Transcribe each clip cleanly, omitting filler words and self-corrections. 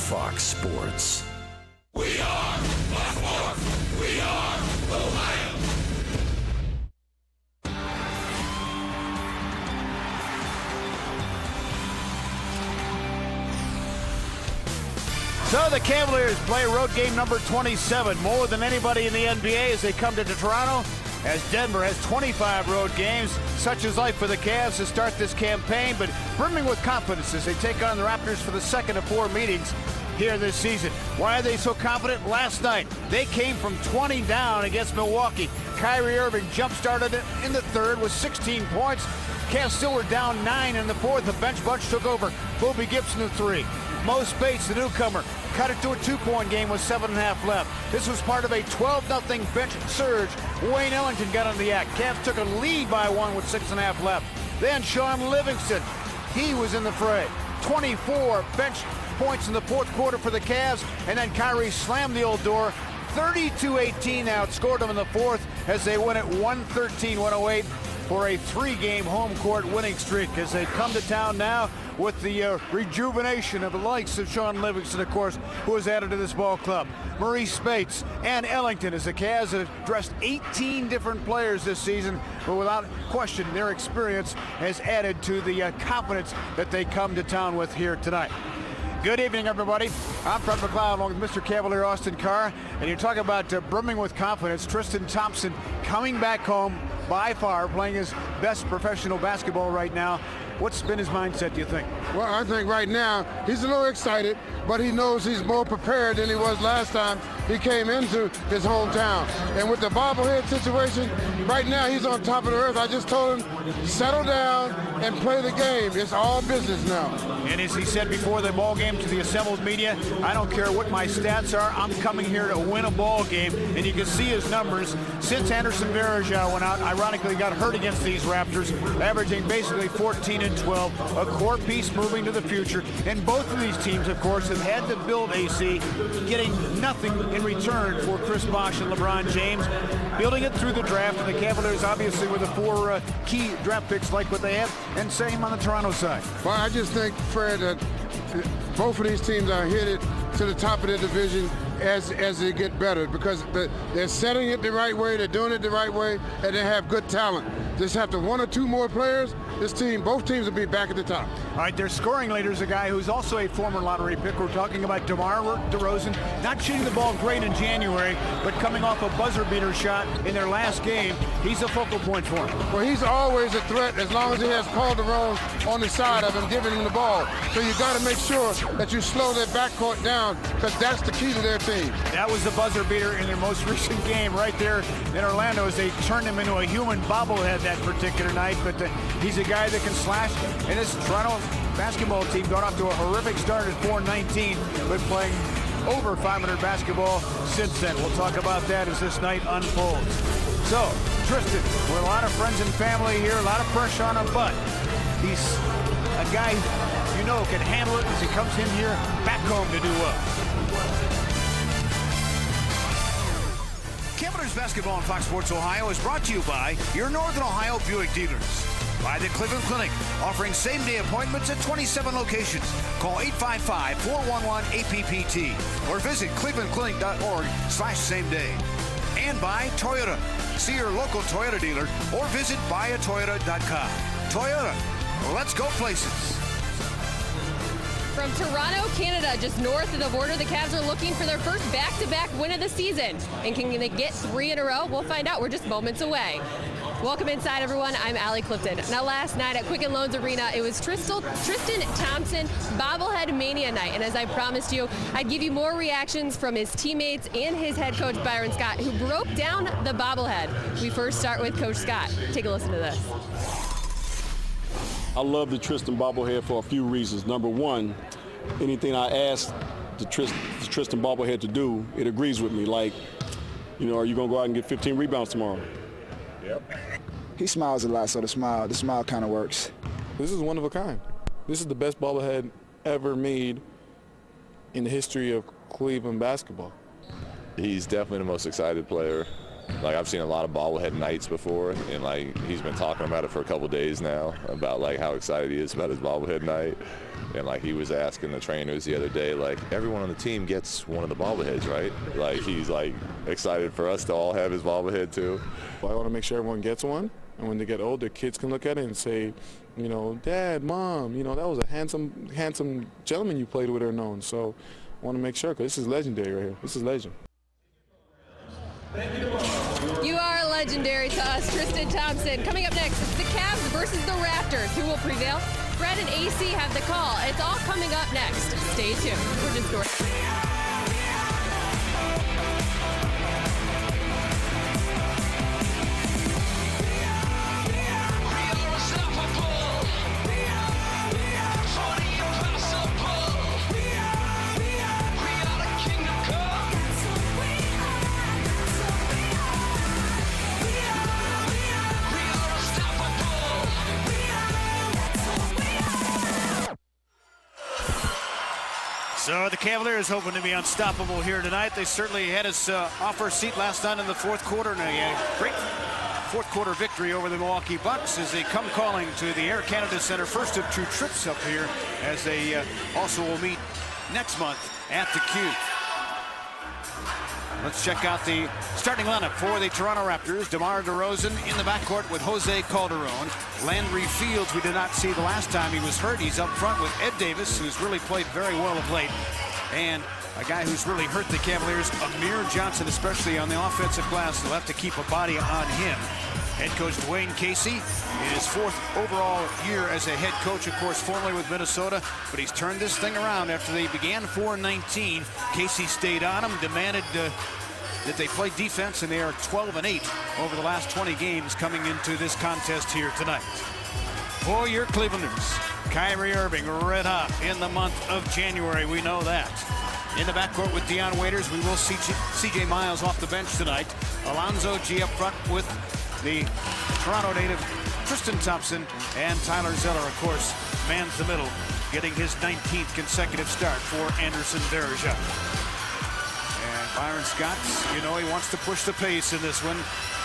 Fox Sports. We are Fox Sports. We are Ohio. So the Cavaliers play road game number 27, more than anybody in the NBA as they come to Toronto, as Denver has 25 road games. Such is life for the Cavs to start this campaign, but brimming with confidence as they take on the Raptors for the second of 4 meetings here this season. Why are they so confident? Last night, they came from 20 down against Milwaukee. Kyrie Irving jump-started it in the third with 16 points. Cavs still were down 9 in the fourth. The bench bunch took over. Bobby Gibson the 3. Marreese Speigths, the newcomer, cut it to a 2-point game with 7.5 left. This was part of a 12-0 bench surge. Wayne Ellington got on the act. Cavs took a lead by 1 with 6.5 left. Then Shaun Livingston, he was in the fray. 24 bench points in the fourth quarter for the Cavs, and then Kyrie slammed the old door. 32-18 outscored them in the fourth as they win at 113-108 for a 3-game home court winning streak as they come to town now with the rejuvenation of the likes of Shaun Livingston, of course, who was added to this ball club. Marreese Speigths and Ellington, as the Cavs have addressed 18 different players this season, but without question their experience has added to the confidence that they come to town with here tonight. Good evening, everybody. I'm Fred McLeod along with Mr. Cavalier Austin Carr, and you're talking about brimming with confidence. Tristan Thompson coming back home by far, playing his best professional basketball right now. What's been his mindset, do you think? Well, I think right now he's a little excited, but he knows he's more prepared than he was last time he came into his hometown. And with the bobblehead situation, right now he's on top of the earth. I just told him, settle down and play the game. It's all business now. And as he said before the ball game to the assembled media, I don't care what my stats are, I'm coming here to win a ball game. And you can see his numbers. Since Anderson Varejao went out, ironically got hurt against these Raptors, averaging basically 14 and 12, a core piece moving to the future. And both of these teams, of course, have had to build AC, getting nothing in return for Chris Bosh and LeBron James, building it through the draft. And the Cavaliers, obviously, with the 4 key draft picks like what they have, and same on the Toronto side. Well, I just think, Fred, that both of these teams are headed to the top of their division as they get better, because they're setting it the right way, they're doing it the right way, and they have good talent. Just have to 1 or 2 more players, both teams will be back at the top. All right, their scoring leader is a guy who's also a former lottery pick. We're talking about DeMar DeRozan, not shooting the ball great in January, but coming off a buzzer beater shot in their last game. He's a focal point for him. Well, he's always a threat as long as he has Calderon on the side of him, giving him the ball. So you got to make sure that you slow their backcourt down, because that's the key to their team. That was the buzzer beater in their most recent game right there in Orlando as they turned him into a human bobblehead that particular night. But he's a guy that can slash. And this Toronto basketball team got off to a horrific start at 4-19, but playing over 500 basketball since then. We'll talk about that as this night unfolds. So, Tristan, with a lot of friends and family here, a lot of pressure on him, but he's a guy you know can handle it as he comes in here back home to do well. Cavaliers basketball on Fox Sports Ohio is brought to you by your Northern Ohio Buick dealers. By the Cleveland Clinic, offering same-day appointments at 27 locations. Call 855-411-APPT or visit clevelandclinic.org/same-day. And by Toyota. See your local Toyota dealer or visit buyatoyota.com. Toyota, let's go places. From Toronto, Canada, just north of the border, the Cavs are looking for their first back-to-back win of the season. And can they get 3 in a row? We'll find out. We're just moments away. Welcome inside, everyone. I'm Allie Clifton. Now, last night at Quicken Loans Arena, it was Tristan Thompson bobblehead mania night. And as I promised you, I'd give you more reactions from his teammates and his head coach, Byron Scott, who broke down the bobblehead. We first start with Coach Scott. Take a listen to this. I love the Tristan bobblehead for a few reasons. Number one, anything I ask the Tristan bobblehead to do, it agrees with me. Like, you know, are you going to go out and get 15 rebounds tomorrow? Yep. He smiles a lot, so the smile kind of works. This is one of a kind. This is the best bobblehead ever made in the history of Cleveland basketball. He's definitely the most excited player Like, I've seen a lot of bobblehead nights before, and like he's been talking about it for a couple days now about like how excited he is about his bobblehead night. And like he was asking the trainers the other day, like everyone on the team gets one of the bobbleheads, right? Like he's like excited for us to all have his bobblehead too. I want to make sure everyone gets one, and when they get older, kids can look at it and say, you know, Dad, Mom, you know, that was a handsome gentleman you played with or known. So I want to make sure, because this is legendary right here. This is legend. You are legendary to us, Tristan Thompson. Coming up next, it's the Cavs versus the Raptors. Who will prevail? Fred and AC have the call. It's all coming up next. Stay tuned. We're just going. So the Cavaliers hoping to be unstoppable here tonight. They certainly had us off our seat last night in the fourth quarter, and a great fourth quarter victory over the Milwaukee Bucks as they come calling to the Air Canada Center. First of two trips up here, as they also will meet next month at the Cube. Let's check out the starting lineup for the Toronto Raptors. DeMar DeRozan in the backcourt with Jose Calderon. Landry Fields, we did not see the last time he was hurt. He's up front with Ed Davis, who's really played very well of late. And a guy who's really hurt the Cavaliers, Amir Johnson, especially on the offensive glass. They'll have to keep a body on him. Head coach Dwayne Casey in his fourth overall year as a head coach, of course, formerly with Minnesota, but he's turned this thing around after they began 4-19. Casey stayed on them, demanded that they play defense, and they are 12-8 over the last 20 games coming into this contest here tonight. For your Clevelanders, Kyrie Irving red hot in the month of January, we know that. In the backcourt with Dion Waiters, we will see C.J. Miles off the bench tonight. Alonzo G up front with the Toronto native Tristan Thompson, and Tyler Zeller, of course, mans the middle, getting his 19th consecutive start for Anderson Varejao. And Byron Scott, you know, he wants to push the pace in this one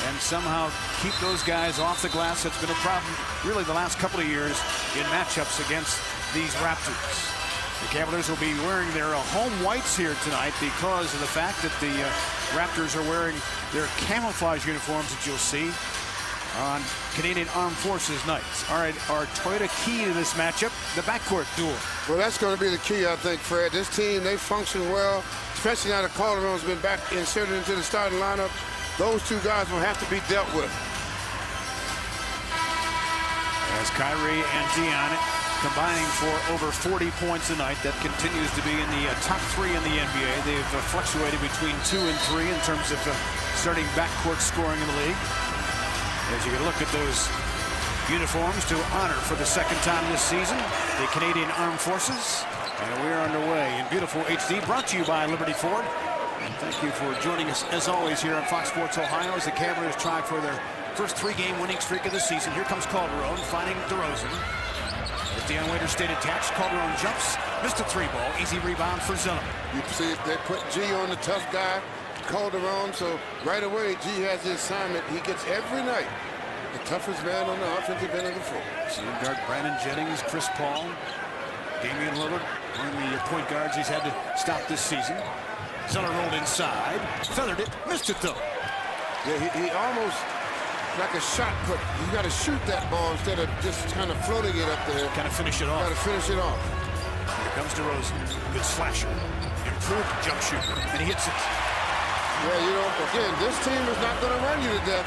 and somehow keep those guys off the glass. That's been a problem really the last couple of years in matchups against these Raptors. The Cavaliers will be wearing their home whites here tonight because of the fact that the Raptors are wearing their camouflage uniforms that you'll see on Canadian Armed Forces nights. All right, our Toyota key to this matchup, the backcourt duel. Well, that's going to be the key, I think, Fred. This team, they function well, especially now that Calderon's been back inserted into the starting lineup. Those two guys will have to be dealt with. As Kyrie and Dion combining for over 40 points a night, that continues to be in the top 3 in the NBA. They've fluctuated between 2 and 3 in terms of starting backcourt scoring in the league. As you can look at those uniforms to honor for the second time this season the Canadian Armed Forces. And we're underway in beautiful HD, brought to you by Liberty Ford. And thank you for joining us, as always, here on Fox Sports Ohio as the Cavaliers try for their first 3-game winning streak of the season. Here comes Calderon, finding DeRozan. With Dion Waiters stayed attached, Calderon jumps, missed a 3-ball, easy rebound for Zeller. You see, they put G on the tough guy, Calderon, so right away G has the assignment. He gets every night the toughest man on the offensive end of the floor. Shooting guard Brandon Jennings, Chris Paul, Damian Lillard, one of the point guards he's had to stop this season. Zeller rolled inside, feathered it, missed it though. Yeah, he almost like a shot put. You got to shoot that ball instead of just kind of floating it up there. Kind of finish it off. Got to finish it off. Here comes DeRozan, good slasher, improved jump shooter, and he hits it. Yeah, you know, again, this team is not going to run you to death.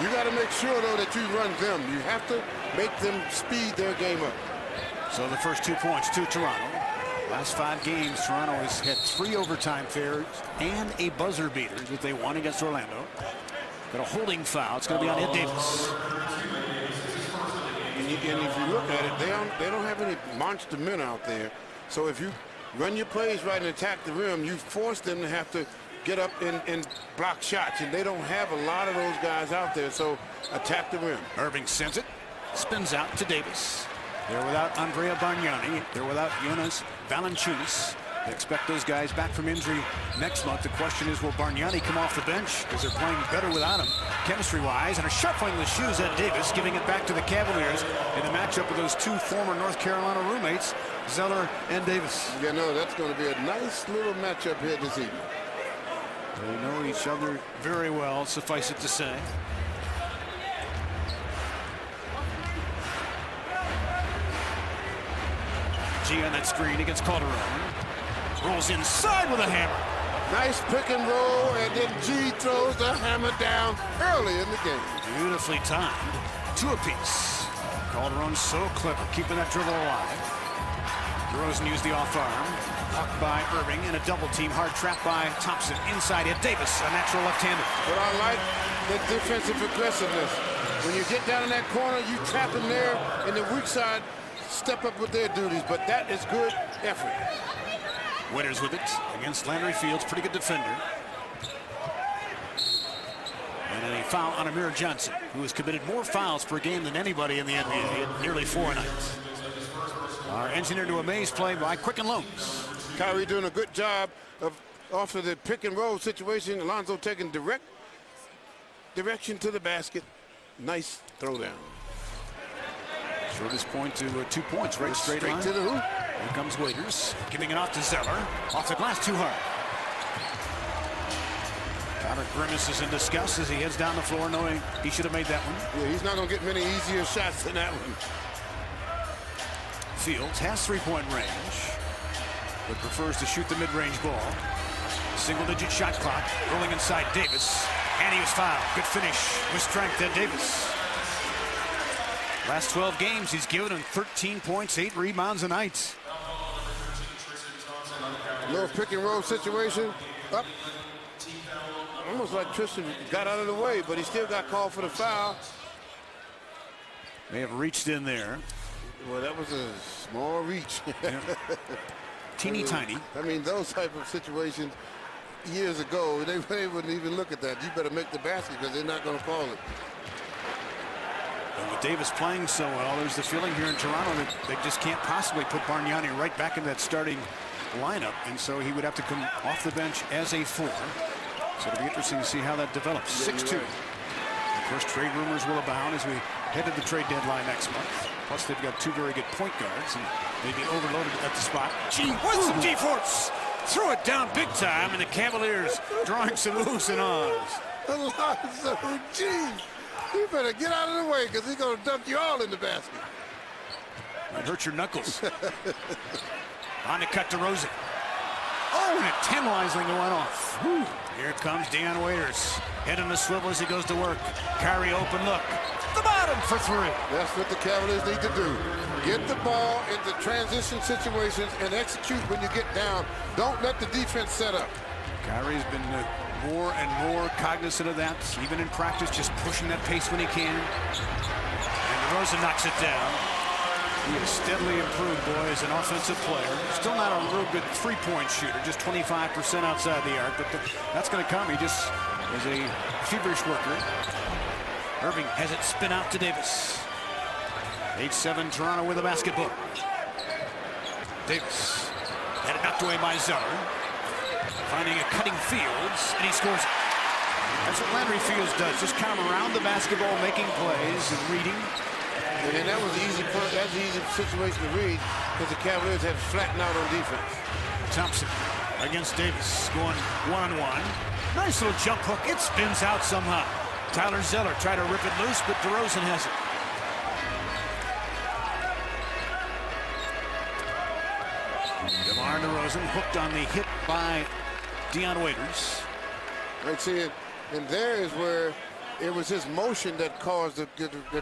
You got to make sure, though, that you run them. You have to make them speed their game up. So the first 2 points to Toronto. Last 5 games, Toronto has had 3 overtime fairs and a buzzer beater that they won against Orlando. Got a holding foul. It's going to be on Ed Davis. And if you look at it, they don't have any monster men out there. So if you run your plays right and attack the rim, you force them to have to get up and block shots. And they don't have a lot of those guys out there. So attack the rim. Irving sends it. Spins out to Davis. They're without Andrea Bargnani. They're without Jonas Valanciunas. They expect those guys back from injury next month. The question is, will Bargnani come off the bench? Because they're playing better without him, chemistry-wise. And a shuffling the shoes at Davis, giving it back to the Cavaliers in the matchup with those two former North Carolina roommates, Zeller and Davis. Yeah, no, that's going to be a nice little matchup here this evening. They know each other very well, suffice it to say. G on that screen against Calderon. Rolls inside with a hammer. Nice pick and roll, and then G throws the hammer down early in the game. Beautifully timed. Two apiece. Calderon so clever, keeping that dribble alive. DeRozan used the off arm. Blocked by Irving, and a double team. Hard trap by Thompson. Inside hit Davis, a natural left-hander. But I like the defensive aggressiveness. When you get down in that corner, you trap them there, and the weak side step up with their duties. But that is good effort. Winters with it against Landry Fields, pretty good defender. And a foul on Amir Johnson, who has committed more fouls per game than anybody in the NBA at nearly 4 a night. Our engineer to amaze play by Quicken Loans. Kyrie doing a good job of off of the pick and roll situation. Alonzo taking direction to the basket. Nice throwdown. Shortest point to 2 points, right straight line. To the hoop. Here comes Waiters, giving it off to Zeller. Off the glass, too hard. Connor grimaces in disgust as he heads down the floor, knowing he should have made that one. Yeah, he's not going to get many easier shots than that one. Fields has three-point range, but prefers to shoot the mid-range ball. Single-digit shot clock, rolling inside Davis, and he was fouled. Good finish with strength at Davis. Last 12 games, he's given him 13 points, 8 rebounds a night. Little pick and roll situation. Up. Almost like Tristan got out of the way, but he still got called for the foul. They have reached in there. Well, that was a small reach. Yeah. Teeny tiny. I mean, those type of situations years ago, they wouldn't even look at that. You better make the basket because they're not going to call it. And with Davis playing so well, there's the feeling here in Toronto that they just can't possibly put Bargnani right back in that starting lineup, and so he would have to come off the bench as a 4. So it'll be interesting to see how that develops. 6-2. Of course, trade rumors will abound as we head to the trade deadline next month. Plus, they've got 2 very good point guards, and maybe overloaded at the spot. G with some G-force. Threw it down big time, and the Cavaliers drawing some oohs and ahs. Alonzo, G, you better get out of the way because he's going to dump you all in the basket. It hurt your knuckles. On the cut to DeRozan. Oh, and it tantalizingly went off. Whew. Here comes Dion Waiters. Head on the swivel as he goes to work. Kyrie open look. The bottom for 3. That's what the Cavaliers need to do. Get the ball into transition situations and execute when you get down. Don't let the defense set up. Kyrie's been more and more cognizant of that, even in practice, just pushing that pace when he can. And DeRozan knocks it down. He has steadily improved, boy, as an offensive player. Still not a real good three-point shooter, just 25% outside the arc, but that's going to come. He just is a feverish worker. Irving has it spin out to Davis. 8-7 Toronto with a basketball. Davis had it knocked away by Zeller. Finding a cutting Fields, and he scores it. That's what Landry Fields does, just kind of around the basketball, making plays and reading. And that was an easy situation to read because the Cavaliers had flattened out on defense. Thompson against Davis, going one-on-one. Nice little jump hook. It spins out somehow. Tyler Zeller tried to rip it loose, but DeRozan has it. DeMar DeRozan hooked on the hit by Dion Waiters. Right, see it, and there is where it was his motion that caused that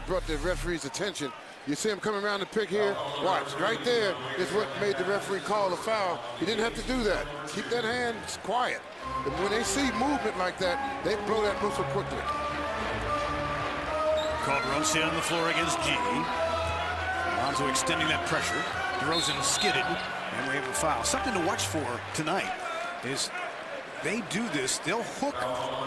brought the referee's attention. You see him coming around the pick here. Watch, right there is what made the referee call a foul. He didn't have to do that. Keep that hand quiet. And when they see movement like that, they blow that whistle quickly. Calderon stayed on the floor against G. Alonzo extending that pressure. DeRozan skidded, and we have a foul. Something to watch for tonight is they do this, they'll hook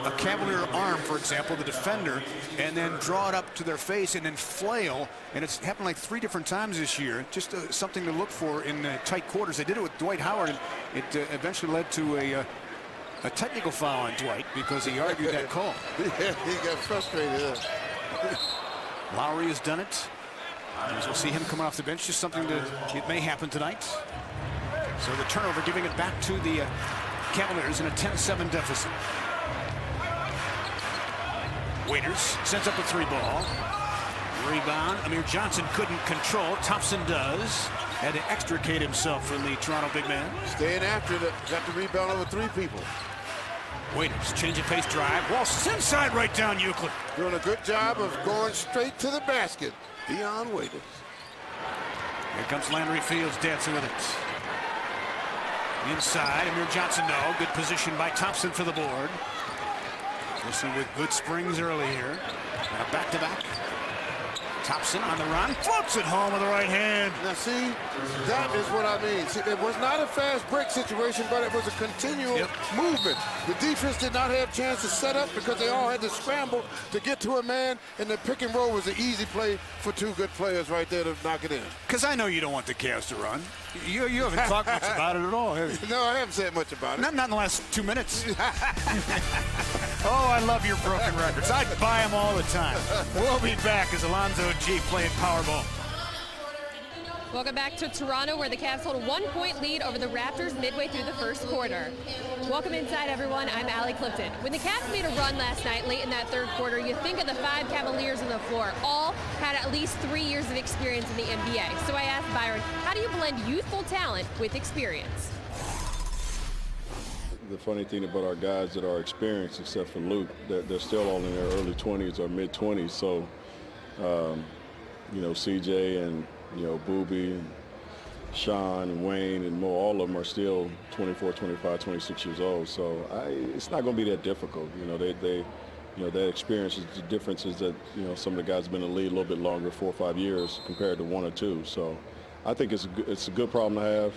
a Cavalier arm, for example, the defender, and then draw it up to their face and then flail. And it's happened like 3 different times this year. Just something to look for in tight quarters. They did it with Dwight Howard, and it eventually led to a technical foul on Dwight because he argued that call. Yeah, he got frustrated. Lowry has done it. We'll see him coming off the bench. Just something that it may happen tonight. So the turnover, giving it back to the Cavaliers in a 10-7 deficit. Waiters sends up a 3-ball. Rebound. Amir Johnson couldn't control. Thompson does. Had to extricate himself from the Toronto big man. Staying after it. Got the rebound over 3 people. Waiters, change of pace drive. Walsh inside right down Euclid. Doing a good job of going straight to the basket. Dion Waiters. Here comes Landry Fields dancing with it. Inside, Amir Johnson, no. Good position by Thompson for the board. Listen with good springs early here. And a back-to-back. Thompson on the run, floats it home with the right hand. Now see, that is what I mean. See, it was not a fast break situation, but it was a continual movement. The defense did not have a chance to set up because they all had to scramble to get to a man, and the pick and roll was an easy play for 2 good players right there to knock it in. Because I know you don't want the Cavs to run. You haven't talked much about it at all, have you? No, I haven't said much about it. Not in the last 2 minutes. Oh, I love your broken records. I buy them all the time. We'll be back as Alonzo G playing Powerball. Welcome back to Toronto, where the Cavs hold a 1-point lead over the Raptors midway through the first quarter. Welcome inside, everyone. I'm Allie Clifton. When the Cavs made a run last night late in that third quarter, you think of the 5 Cavaliers on the floor. All had at least 3 years of experience in the NBA. So I asked Byron, how do you blend youthful talent with experience? The funny thing about our guys that are experienced, except for Luke, they're still all in their early 20s or mid-20s. So, you know, CJ and, you know, Boobie and Sean and Wayne and Mo, all of them are still 24, 25, 26 years old. So it's not going to be that difficult. You know, you know, that experience is the difference is that, you know, some of the guys have been in the league a little bit longer, 4 or 5 years compared to 1 or 2. So I think it's a good problem to have.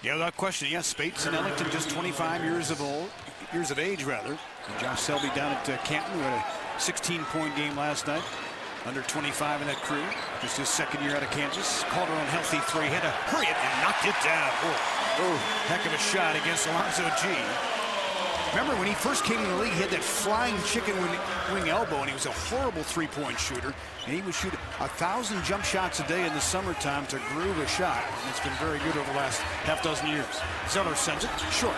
Yeah, without question. Yes, Speigths and Ellington just 25 years of age, rather. And Josh Selby down at Canton, who had a 16-point game last night. Under 25 in that crew. Just his second year out of Kansas. Calderon healthy 3, had to hurry it and knocked it down. Oh, heck of a shot against Alonzo G. Remember when he first came in the league, he had that flying chicken wing elbow, and he was a horrible 3-point shooter. And he would shoot 1,000 jump shots a day in the summertime to groove a shot. And it's been very good over the last half-dozen years. Zeller sends it short.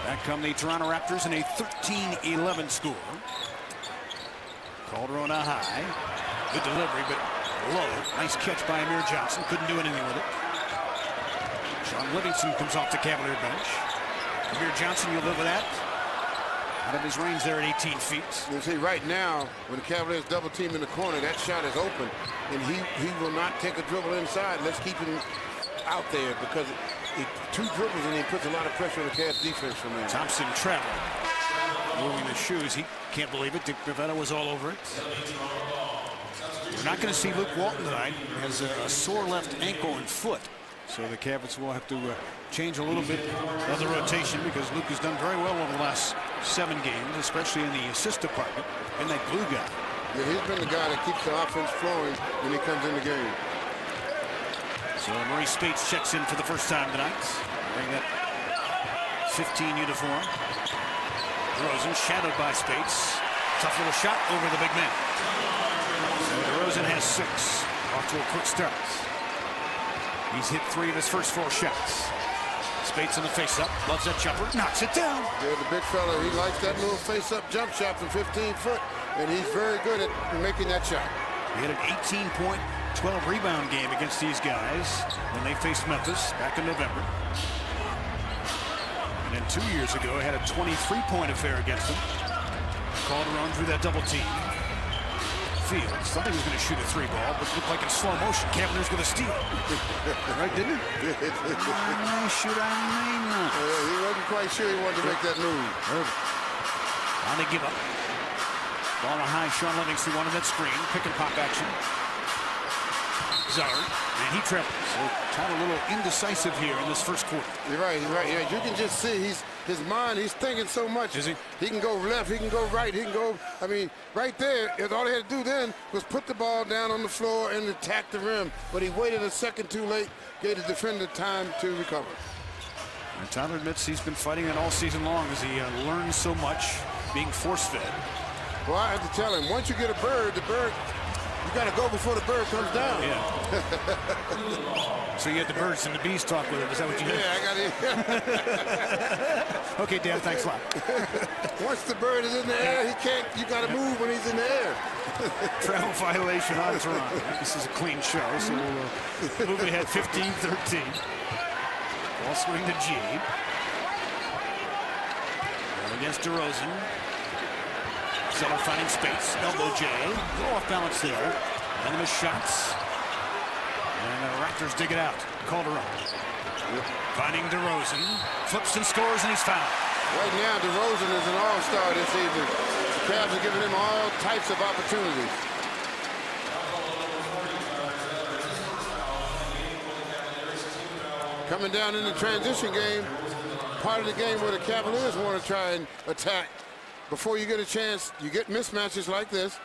Back come the Toronto Raptors in a 13-11 score. Calderon high. Good delivery, but low. Nice catch by Amir Johnson. Couldn't do anything with it. Sean Livingston comes off the Cavalier bench. Amir Johnson, you'll live with that. Out of his range there at 18 feet. You see, right now, when the Cavaliers double team in the corner, that shot is open, and he will not take a dribble inside. Let's keep him out there because 2 dribbles and he puts a lot of pressure on the Cavs defense from there. Thompson traveling. Moving the shoes. He can't believe it. Dick Bavetta was all over it. We're not going to see Luke Walton tonight. He has a sore left ankle and foot. So the Cavs will have to change a little bit of the rotation because Luke has done very well over the last 7 games, especially in the assist department, and that glue guy. Yeah, he's been the guy that keeps the offense flowing when he comes in the game. So Marreese Speigths checks in for the first time tonight, wearing that 15 uniform. DeRozan shadowed by Speigths. Tough little shot over the big man. So DeRozan has 6. Off to a quick start. He's hit 3 of his first 4 shots. Speigths in the face-up. Loves that jumper. Knocks it down. Yeah, the big fella, he likes that little face-up jump shot from 15 foot, and he's very good at making that shot. He had an 18-point, 12-rebound game against these guys when they faced Memphis back in November. And then 2 years ago, had a 23-point affair against them. Calderon through that double team. Fields thought he was going to shoot a 3-ball, but looked like in slow motion. Cavaliers with a steal. Right, didn't he? Shoot, I may not. He wasn't quite sure he wanted to make that move. On the give up. Ball on high. Sean Livingston wanted that screen. Pick and pop action. Zeller, and he triples. So kind of a little indecisive here in this first quarter. You're right. Yeah, you can just see his mind. He's thinking so much. Is he? He can go left. He can go right. He can go. I mean, right there. All he had to do then was put the ball down on the floor and attack the rim. But he waited a second too late. Gave the defender time to recover. And Tyler admits he's been fighting it all season long as he learns so much being force-fed. Well, I have to tell him, once you get a bird, you got to go before the bird comes down. Yeah. So you had the birds and the bees talk with him. Is that what you did? Yeah, I got it. Okay, Dan, thanks a lot. Once the bird is in the air, he can't. You got to move when he's in the air. Travel violation on Toronto. This is a clean show, so we'll move ahead 15-13. Ball swing to G. Against DeRozan. Zeller finding space. Elbow J. A little off balance there. And the missed shots. And the Raptors dig it out. Calderon. Finding DeRozan. Flips and scores, and he's fouled. Right now, DeRozan is an all-star this evening. The Cavs are giving him all types of opportunities. Coming down in the transition game, part of the game where the Cavaliers want to try and attack. Before you get a chance, you get mismatches like this.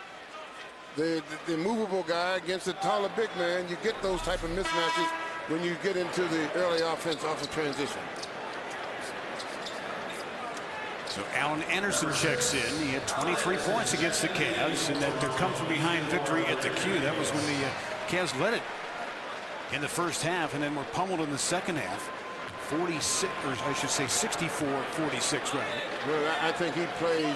The movable guy against the taller big man, you get those type of mismatches when you get into the early offense off of transition. So Alan Anderson checks in. He had 23 points against the Cavs, and that come-from-behind victory at the Q. That was when the Cavs led it in the first half, and then were pummeled in the second half. 46, or I should say 64-46, rather. Well, I think he plays,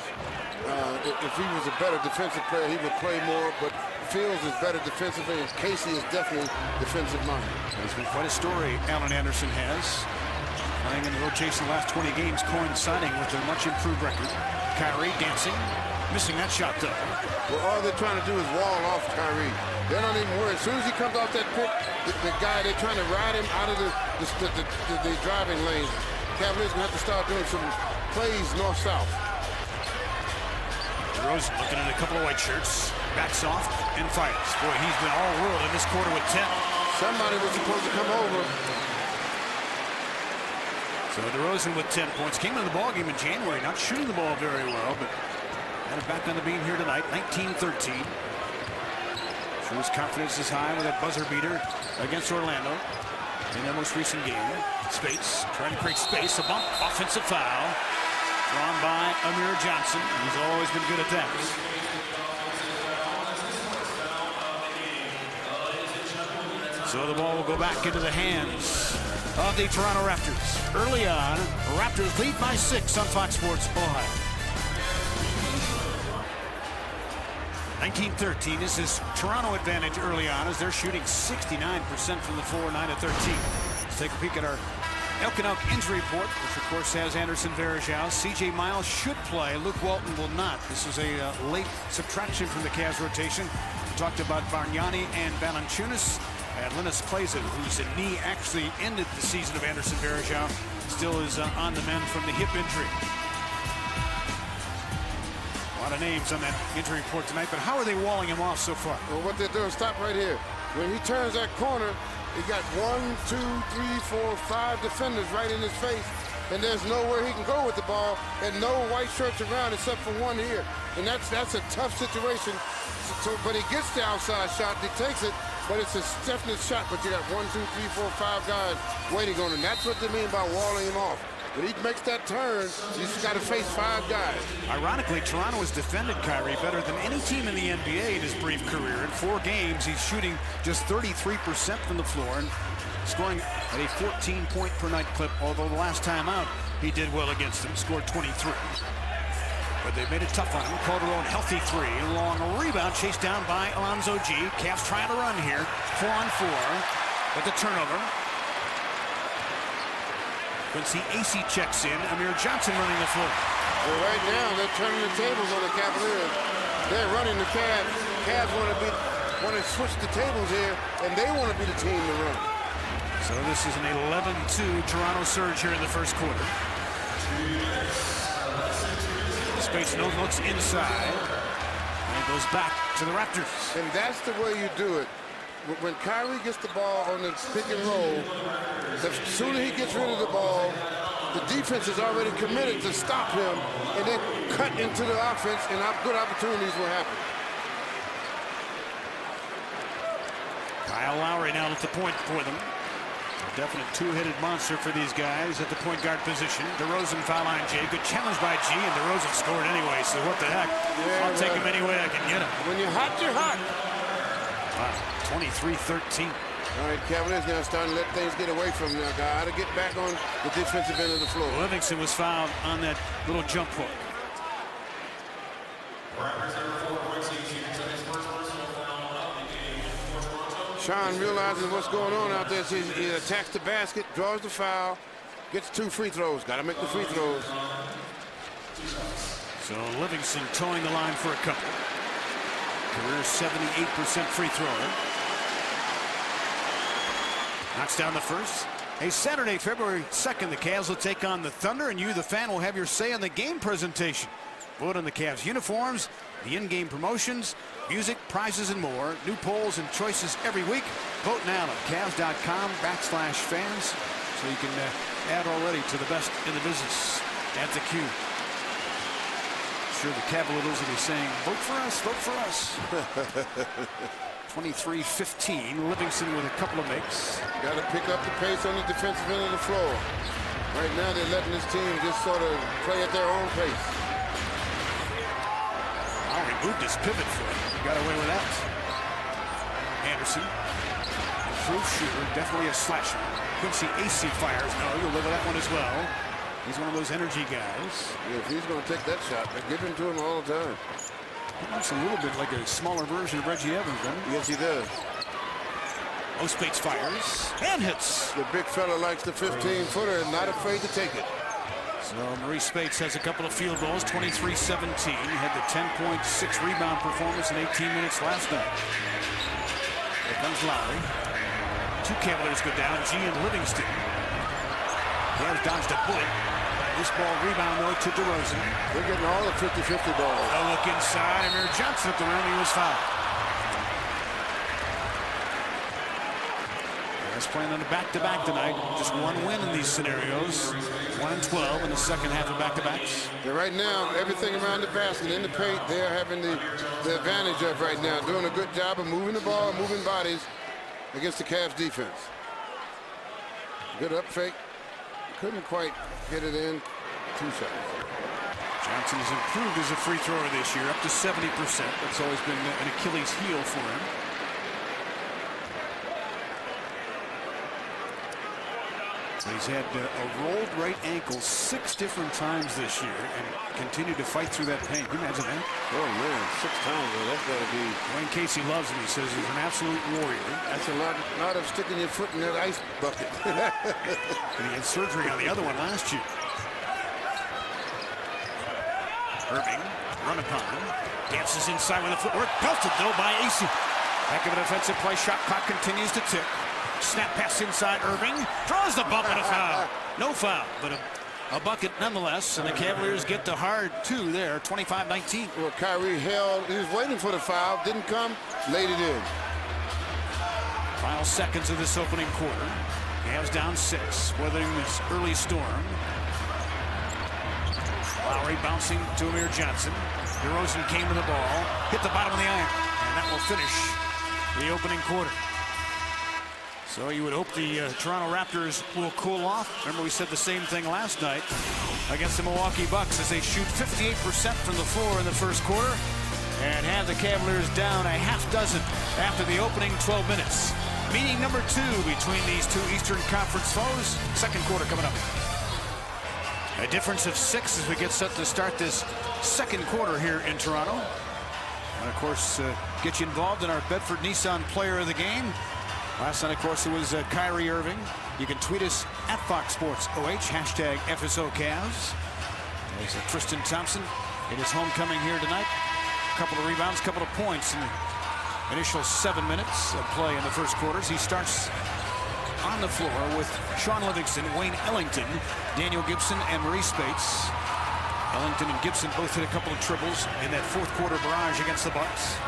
if he was a better defensive player, he would play more, but Fields is better defensively, and Casey is definitely defensive-minded. It's been quite a story Alan Anderson has. Playing in the rotation the last 20 games, coinciding with a much-improved record. Kyrie dancing, missing that shot, though. Well, all they're trying to do is wall off Kyrie. They're not even worried. As soon as he comes off that pick, the guy, they're trying to ride him out of the driving lane. Cavaliers going to have to start doing some plays north-south. DeRozan looking at a couple of white shirts, backs off and fires. Boy, he's been all world in this quarter with 10. Somebody was supposed to come over. So DeRozan with 10 points. Came into the ballgame in January, not shooting the ball very well, but had it back on the beam here tonight, 19-13. Sure his confidence is high with that buzzer beater against Orlando in their most recent game. Speigths trying to create space, a bump, offensive foul. Drawn by Amir Johnson. He's always been good at that. So the ball will go back into the hands of the Toronto Raptors. Early on, Raptors lead by 6 on Fox Sports Ohio. 19-13. This is Toronto advantage early on as they're shooting 69% from the floor, 9-13. Let's take a peek at our Elk injury report, which of course has Anderson Varejao. C.J. Miles should play. Luke Walton will not. This is a late subtraction from the Cavs rotation. We talked about Bargnani and Valanciunas. And Linus Clazen, whose knee actually ended the season of Anderson Varejao, still is on the mend from the hip injury. A lot of names on that injury report tonight, but how are they walling him off so far? Well, what they're doing, stop right here. When he turns that corner, he got 1, 2, 3, 4, 5 defenders right in his face, and there's nowhere he can go with the ball, and no white shirts around except for one here. And that's a tough situation. So, but he gets the outside shot, he takes it, but it's a definite shot. But you got 1, 2, 3, 4, 5 guys waiting on him. That's what they mean by walling him off. When he makes that turn, you just got to face 5 guys. Ironically, Toronto has defended Kyrie better than any team in the NBA in his brief career. In 4 games, he's shooting just 33% from the floor and scoring at a 14-point-per-night clip, although the last time out, he did well against them, scored 23. But they made it tough on him. Calderon, healthy 3. Long rebound, chased down by Alonzo G. Cavs trying to run here. 4-on-4. But the turnover. Quincy Acey checks in. Amir Johnson running the floor. Well, right now, they're turning the tables on the Cavaliers. They're running the Cavs. Cavs want to switch the tables here, and they want to be the team to run. So this is an 11-2 Toronto surge here in the first quarter. Speigths looks inside and goes back to the Raptors. And that's the way you do it. when Kyrie gets the ball on the pick and roll, the sooner he gets rid of the ball, the defense is already committed to stop him and then cut into the offense, and good opportunities will happen. Kyle Lowry now at the point for them. A definite two-headed monster for these guys at the point guard position. DeRozan foul line, Jay. Good challenge by G, and DeRozan scored anyway, so what the heck. Yeah, I'll take him any way I can get him. When you're hot, you're hot. Wow, 23-13. All right, Cavaliers now starting to let things get away from them. Got to get back on the defensive end of the floor. Livingston was fouled on that little jump hook. Sean realizing what's going on out there. So he attacks the basket, draws the foul, gets 2 free throws. Got to make the free throws. So Livingston towing the line for a couple. Career 78% free thrower. Knocks down the first. Hey, Saturday, February 2nd, the Cavs will take on the Thunder, and you, the fan, will have your say on the game presentation. Vote on the Cavs uniforms, the in-game promotions, music, prizes, and more. New polls and choices every week. Vote now at Cavs.com/fans, so you can add already to the best in the business. At the Q. Sure, the Cavaliers will be saying, vote for us, vote for us. 23-15, Livingston with a couple of makes. Got to pick up the pace on the defensive end of the floor. Right now, they're letting this team just sort of play at their own pace. Oh, he moved his pivot foot. Got away with that. Anderson, improved shooter, definitely a slasher. Quincy AC fires. No, you'll live with that one as well. He's one of those energy guys. Yeah, if he's going to take that shot, they give him to him all the time. He looks a little bit like a smaller version of Reggie Evans, doesn't he? Yes, he does. Speigths fires and hits. The big fella likes the 15-footer and not afraid to take it. So Marreese Speigths has a couple of field goals, 23-17. He had the 10.6 rebound performance in 18 minutes last night. Here comes Lowry. 2 Cavaliers go down, G and Livingston. Cavs dodged a bullet. This ball rebound, though, to DeRozan. They're getting all the 50-50 balls. A look inside. Amir Johnson at the rim. He was fouled. Cavs playing on a back-to-back tonight. Just one win in these scenarios. 1-12 in the second half of back-to-backs. Yeah, right now, everything around the basket, in the paint, they're having the advantage of right now. Doing a good job of moving the ball, moving bodies against the Cavs defense. Good up fake. Couldn't quite get it in. 2 shots. Johnson has improved as a free thrower this year, up to 70%. That's always been an Achilles heel for him. He's had a rolled right ankle 6 different times this year and continued to fight through that pain. Can you imagine that? Oh, man, 6 times. Well, that's got to be... Wayne Casey loves him. He says he's an absolute warrior. That's a lot of sticking your foot in that ice bucket. And he had surgery on the other one last year. Irving, run upon him. Dances inside with a footwork. Pelted, though, by AC. Heck of an offensive play. Shot clock continues to tick. Snap pass inside. Irving draws the bump and a foul. No foul, but a bucket nonetheless. And the Cavaliers get the hard 2 there, 25-19. Well, Kyrie held. He was waiting for the foul. Didn't come. Laid it in. Final seconds of this opening quarter. Cavs down 6, weathering this early storm. Lowry bouncing to Amir Johnson. DeRozan came to the ball, hit the bottom of the iron, and that will finish the opening quarter. So you would hope the Toronto Raptors will cool off. Remember, we said the same thing last night against the Milwaukee Bucks as they shoot 58% from the floor in the first quarter and have the Cavaliers down a half dozen after the opening 12 minutes. Meeting number 2 between these 2 Eastern Conference foes. Second quarter coming up. A difference of 6 as we get set to start this second quarter here in Toronto. And of course, get you involved in our Bedford Nissan Player of the Game. Last night, of course, it was Kyrie Irving. You can tweet us at Fox Sports OH, hashtag FSO Cavs. There's Tristan Thompson in his homecoming here tonight. A couple of rebounds, couple of points in the initial 7 minutes of play in the first quarters. He starts on the floor with Sean Livingston, Wayne Ellington, Daniel Gibson, and Marreese Speigths. Ellington and Gibson both hit a couple of triples in that fourth quarter barrage against the Bucks.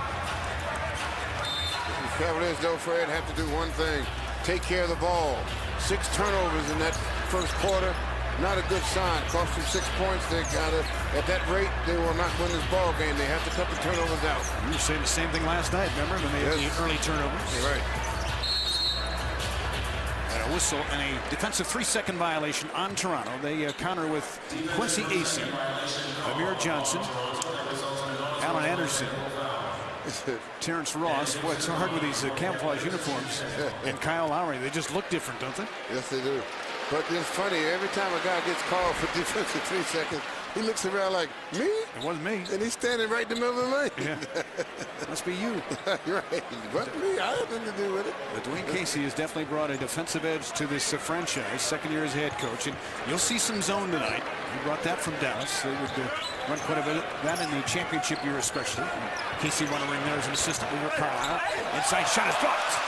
Cavaliers, though, Fred, have to do one thing. Take care of the ball. 6 turnovers in that first quarter. Not a good sign. Cost them 6 points. They got to, at that rate, they will not win this ball game. They have to cut the turnovers out. You were saying the same thing last night, remember, when they had the early turnovers? You're right. And a whistle and a defensive 3-second violation on Toronto. They counter with Quincy Acey, Amir Johnson, Alan Anderson, Terrence Ross. Boy, it's so hard with these camouflage uniforms. And Kyle Lowry. They just look different, don't they? Yes, they do. But it's funny, every time a guy gets called for defensive 3 seconds, he looks around like, me? It wasn't me. And he's standing right in the middle of the lane. Yeah. Must be you. Right. But me, I have nothing to do with it. But Dwayne Casey has definitely brought a defensive edge to this franchise. Second year as head coach. And you'll see some zone tonight. He brought that from Dallas. They would run quite a bit of that in the championship year especially. And Casey won a ring there as an assistant over Carlisle. Inside shot is blocked.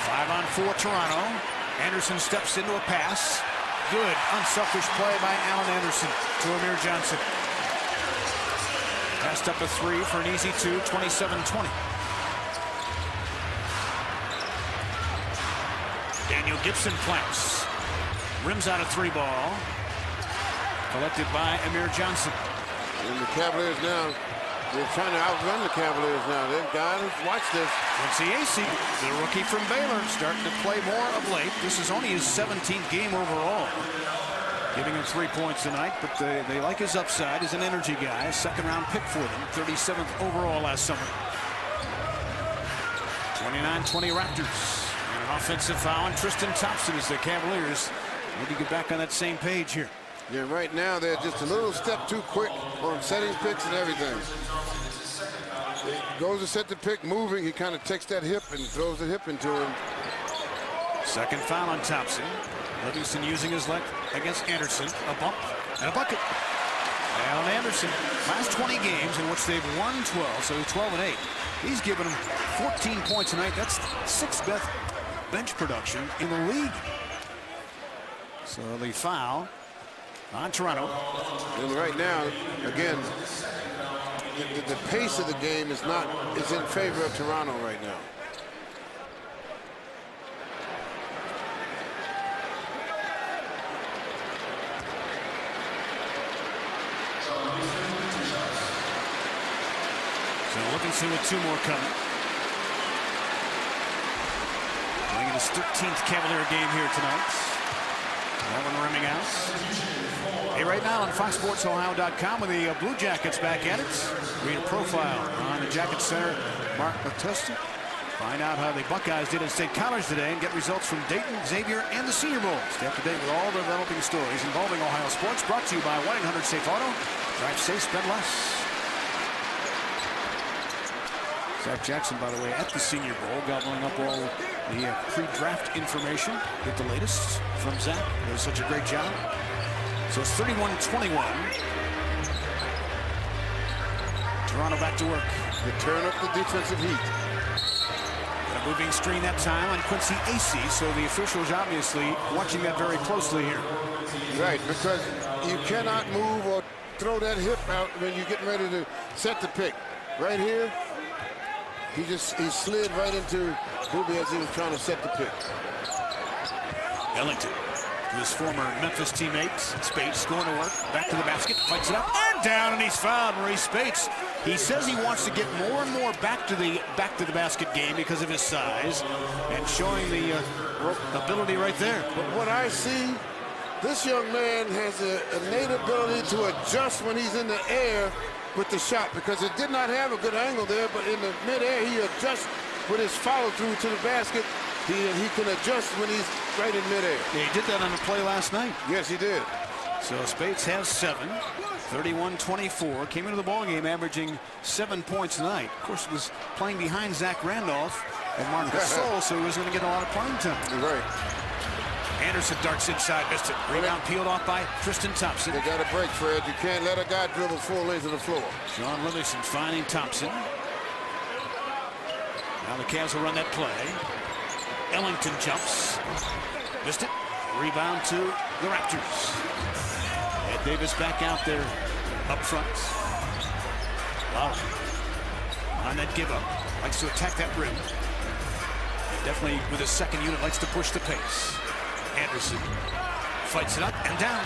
5-on-4 Toronto. Anderson steps into a pass. Good unselfish play by Alan Anderson to Amir Johnson. Passed up a 3 for an easy 2, 27-20. Daniel Gibson flanks. Rims out a 3 ball. Collected by Amir Johnson. And the Cavaliers now, they're trying to outrun the Cavaliers now. They've got to watch this. Quincy Acey, the rookie from Baylor, starting to play more of late. This is only his 17th game overall. Giving him 3 points tonight, but they like his upside. He's an energy guy, a second-round pick for them, 37th overall last summer. 29-20 Raptors. And an offensive foul on Tristan Thompson as the Cavaliers need to get back on that same page here. Yeah, right now they're just a little step too quick on setting picks and everything. He goes to set the pick, moving. He kind of takes that hip and throws the hip into him. Second foul on Thompson. Livingston using his leg against Anderson. A bump and a bucket. Alan Anderson, last 20 games in which they've won 12, so 12-8. He's given them 14 points tonight. That's 6th best bench production in the league. So the foul on Toronto. And right now, again, the pace of the game is in favor of Toronto right now. So Livingston with 2 more coming. Playing in his 13th Cavalier game here tonight. That one rimming out. Hey, right now on FoxSportsOhio.com with the Blue Jackets back at it. Read a profile on the Jacket Center, Mark Matusta. Find out how the Buckeyes did at State College today and get results from Dayton, Xavier, and the Senior Bowl. Stay up to date with all the developing stories involving Ohio sports. Brought to you by 1-800-SAFE-AUTO. Drive safe, spend less. Zach Jackson, by the way, at the Senior Bowl, gobbling up all the pre-draft information. Get the latest from Zach. He does such a great job. So it's 31-21. Toronto back to work. They turn up the defensive heat. A moving screen that time on Quincy Acey, so the officials obviously watching that very closely here. Right, because you cannot move or throw that hip out when you're getting ready to set the pick. Right here, he slid right into Booby as he was trying to set the pick. Ellington, his former Memphis teammate, Speigths going to work, back to the basket, fights it up, and down, and he's fouled. Marreese Speigths. He says he wants to get more and more back to the basket game because of his size, and showing the ability right there. But what I see, this young man has an innate ability to adjust when he's in the air with the shot, because it did not have a good angle there, but in the midair he adjusts with his follow through to the basket. He can adjust when he's right in midair. Yeah, he did that on the play last night. Yes, he did. So Speigths has 7, 31-24. Came into the ballgame averaging 7 points tonight. Of course, he was playing behind Zach Randolph and Marc Gasol, so he was going to get a lot of playing time. You're right. Anderson darts inside, missed it. Rebound peeled off by Tristan Thompson. They got a break, Fred. You can't let a guy dribble full length of the floor. John Livingston finding Thompson. Now the Cavs will run that play. Ellington jumps. Missed it. Rebound to the Raptors. Ed Davis back out there up front. Lowry on that give up. Likes to attack that rim. Definitely with his second unit, likes to push the pace. Anderson fights it up and down.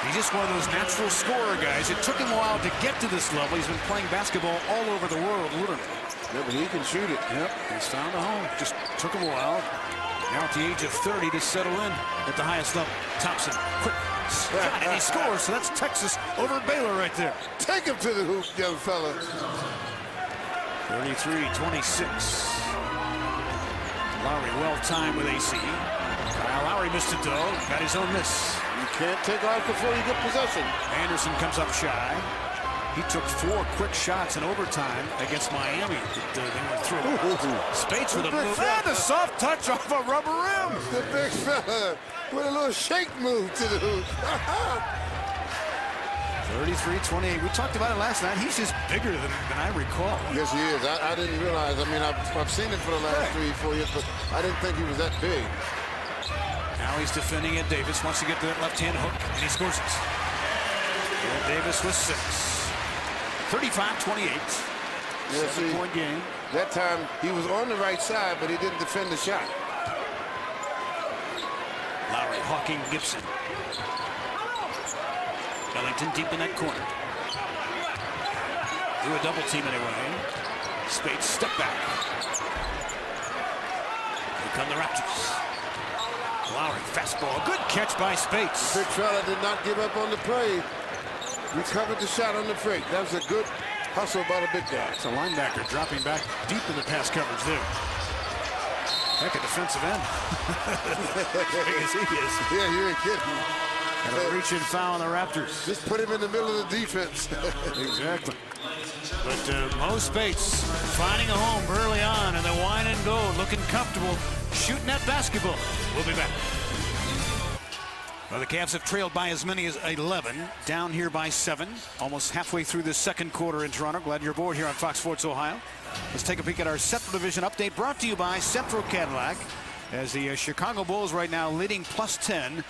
He's just one of those natural scorer guys. It took him a while to get to this level. He's been playing basketball all over the world, literally. Yeah, but he can shoot it. Yep, he's found a home. Just took him a while. Now at the age of 30 to settle in at the highest level. Thompson, quick shot, and he scores. So that's Texas over Baylor right there. Take him to the hoop, young fella. 33-26. Lowry well-timed with AC. Kyle Lowry missed it, though. Got his own miss. You can't take off before you get possession. Anderson comes up shy. He took 4 quick shots in overtime against Miami. They went through. Speigths with a move. And a soft touch off a rubber rim. The big fella with a little shake move to the hoop. 33-28. We talked about it last night. He's just bigger than I recall. Yes, he is. I didn't realize. I mean, I've seen it for the last 3-4 years, but I didn't think he was that big. Now he's defending it. Davis wants to get to that left-hand hook, and he scores it. And Davis with 6. 35-28. Yeah, 7-point game. That time he was on the right side, but he didn't defend the shot. Lowry hawking Gibson. Ellington deep in that corner. Do a double team anyway. Speigths step back. Here come the Raptors. Lowry fastball. Good catch by Speigths. Big fella did not give up on the play. Recovered the shot on the break. That was a good hustle by the big guy. It's a linebacker dropping back deep in the pass coverage there. Heck, a defensive end. As big as he is. Yeah, you ain't kidding. And a reach and foul on the Raptors. Just put him in the middle of the defense. Exactly. But Mo Speigths finding a home early on in the wine and gold, looking comfortable, shooting that basketball. We'll be back. Well, the Cavs have trailed by as many as 11, down here by 7, almost halfway through the second quarter in Toronto. Glad you're aboard here on Fox Sports Ohio. Let's take a peek at our Central Division update, brought to you by Central Cadillac, as the Chicago Bulls right now leading +10,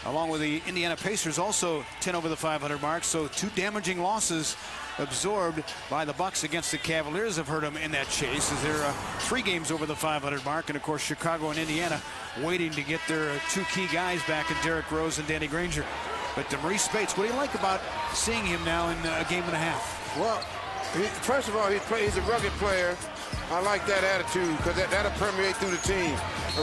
along with the Indiana Pacers also 10 over the 500 mark. So 2 damaging losses absorbed by the Bucks against the Cavaliers have hurt them in that chase, as they're 3 games over the 500 mark. And of course Chicago and Indiana waiting to get their 2 key guys back in Derrick Rose and Danny Granger. But Marreese Speigths, what do you like about seeing him now in a game and a half? Well, first of all, he's a rugged player. I like that attitude, because that'll permeate through the team.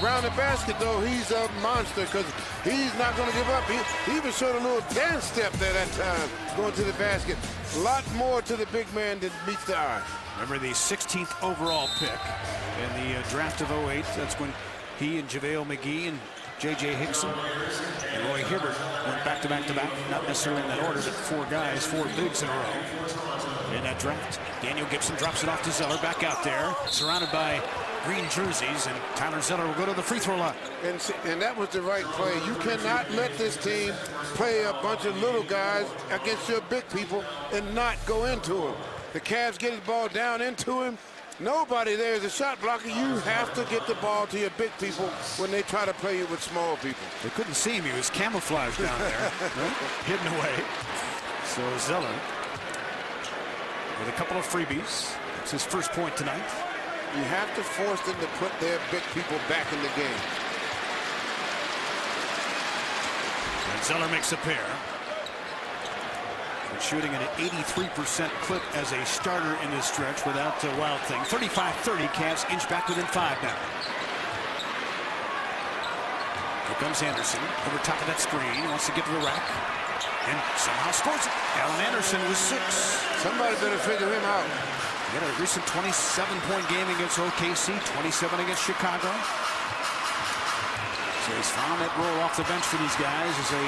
Around the basket, though, he's a monster, because he's not going to give up. He even showed a little dance step there that time, going to the basket. A lot more to the big man than meets the eye. Remember the 16th overall pick in the draft of 08. That's when he and JaVale McGee and J.J. Hickson and Roy Hibbert went back-to-back-to-back. Not necessarily in that order, but 4 guys, 4 bigs in a row in that draft. Daniel Gibson drops it off to Zeller, back out there, surrounded by green jerseys, and Tyler Zeller will go to the free throw line. And that was the right play. You cannot let this team play a bunch of little guys against your big people and not go into them. The Cavs get the ball down into him. Nobody there is a shot blocker. You have to get the ball to your big people when they try to play you with small people. They couldn't see him. He was camouflaged down there, right? Hidden away. So Zeller with a couple of freebies. It's his first point tonight. You have to force them to put their big people back in the game. And Zeller makes a pair. And shooting at an 83% clip as a starter in this stretch without Wild Thing. 35-30, Cavs inch back within 5 now. Here comes Anderson over top of that screen. He wants to get to the rack. And somehow scores it. Alan Anderson with 6. Somebody better figure him out. He had a recent 27-point game against OKC, 27 against Chicago. So he's found that role off the bench for these guys as a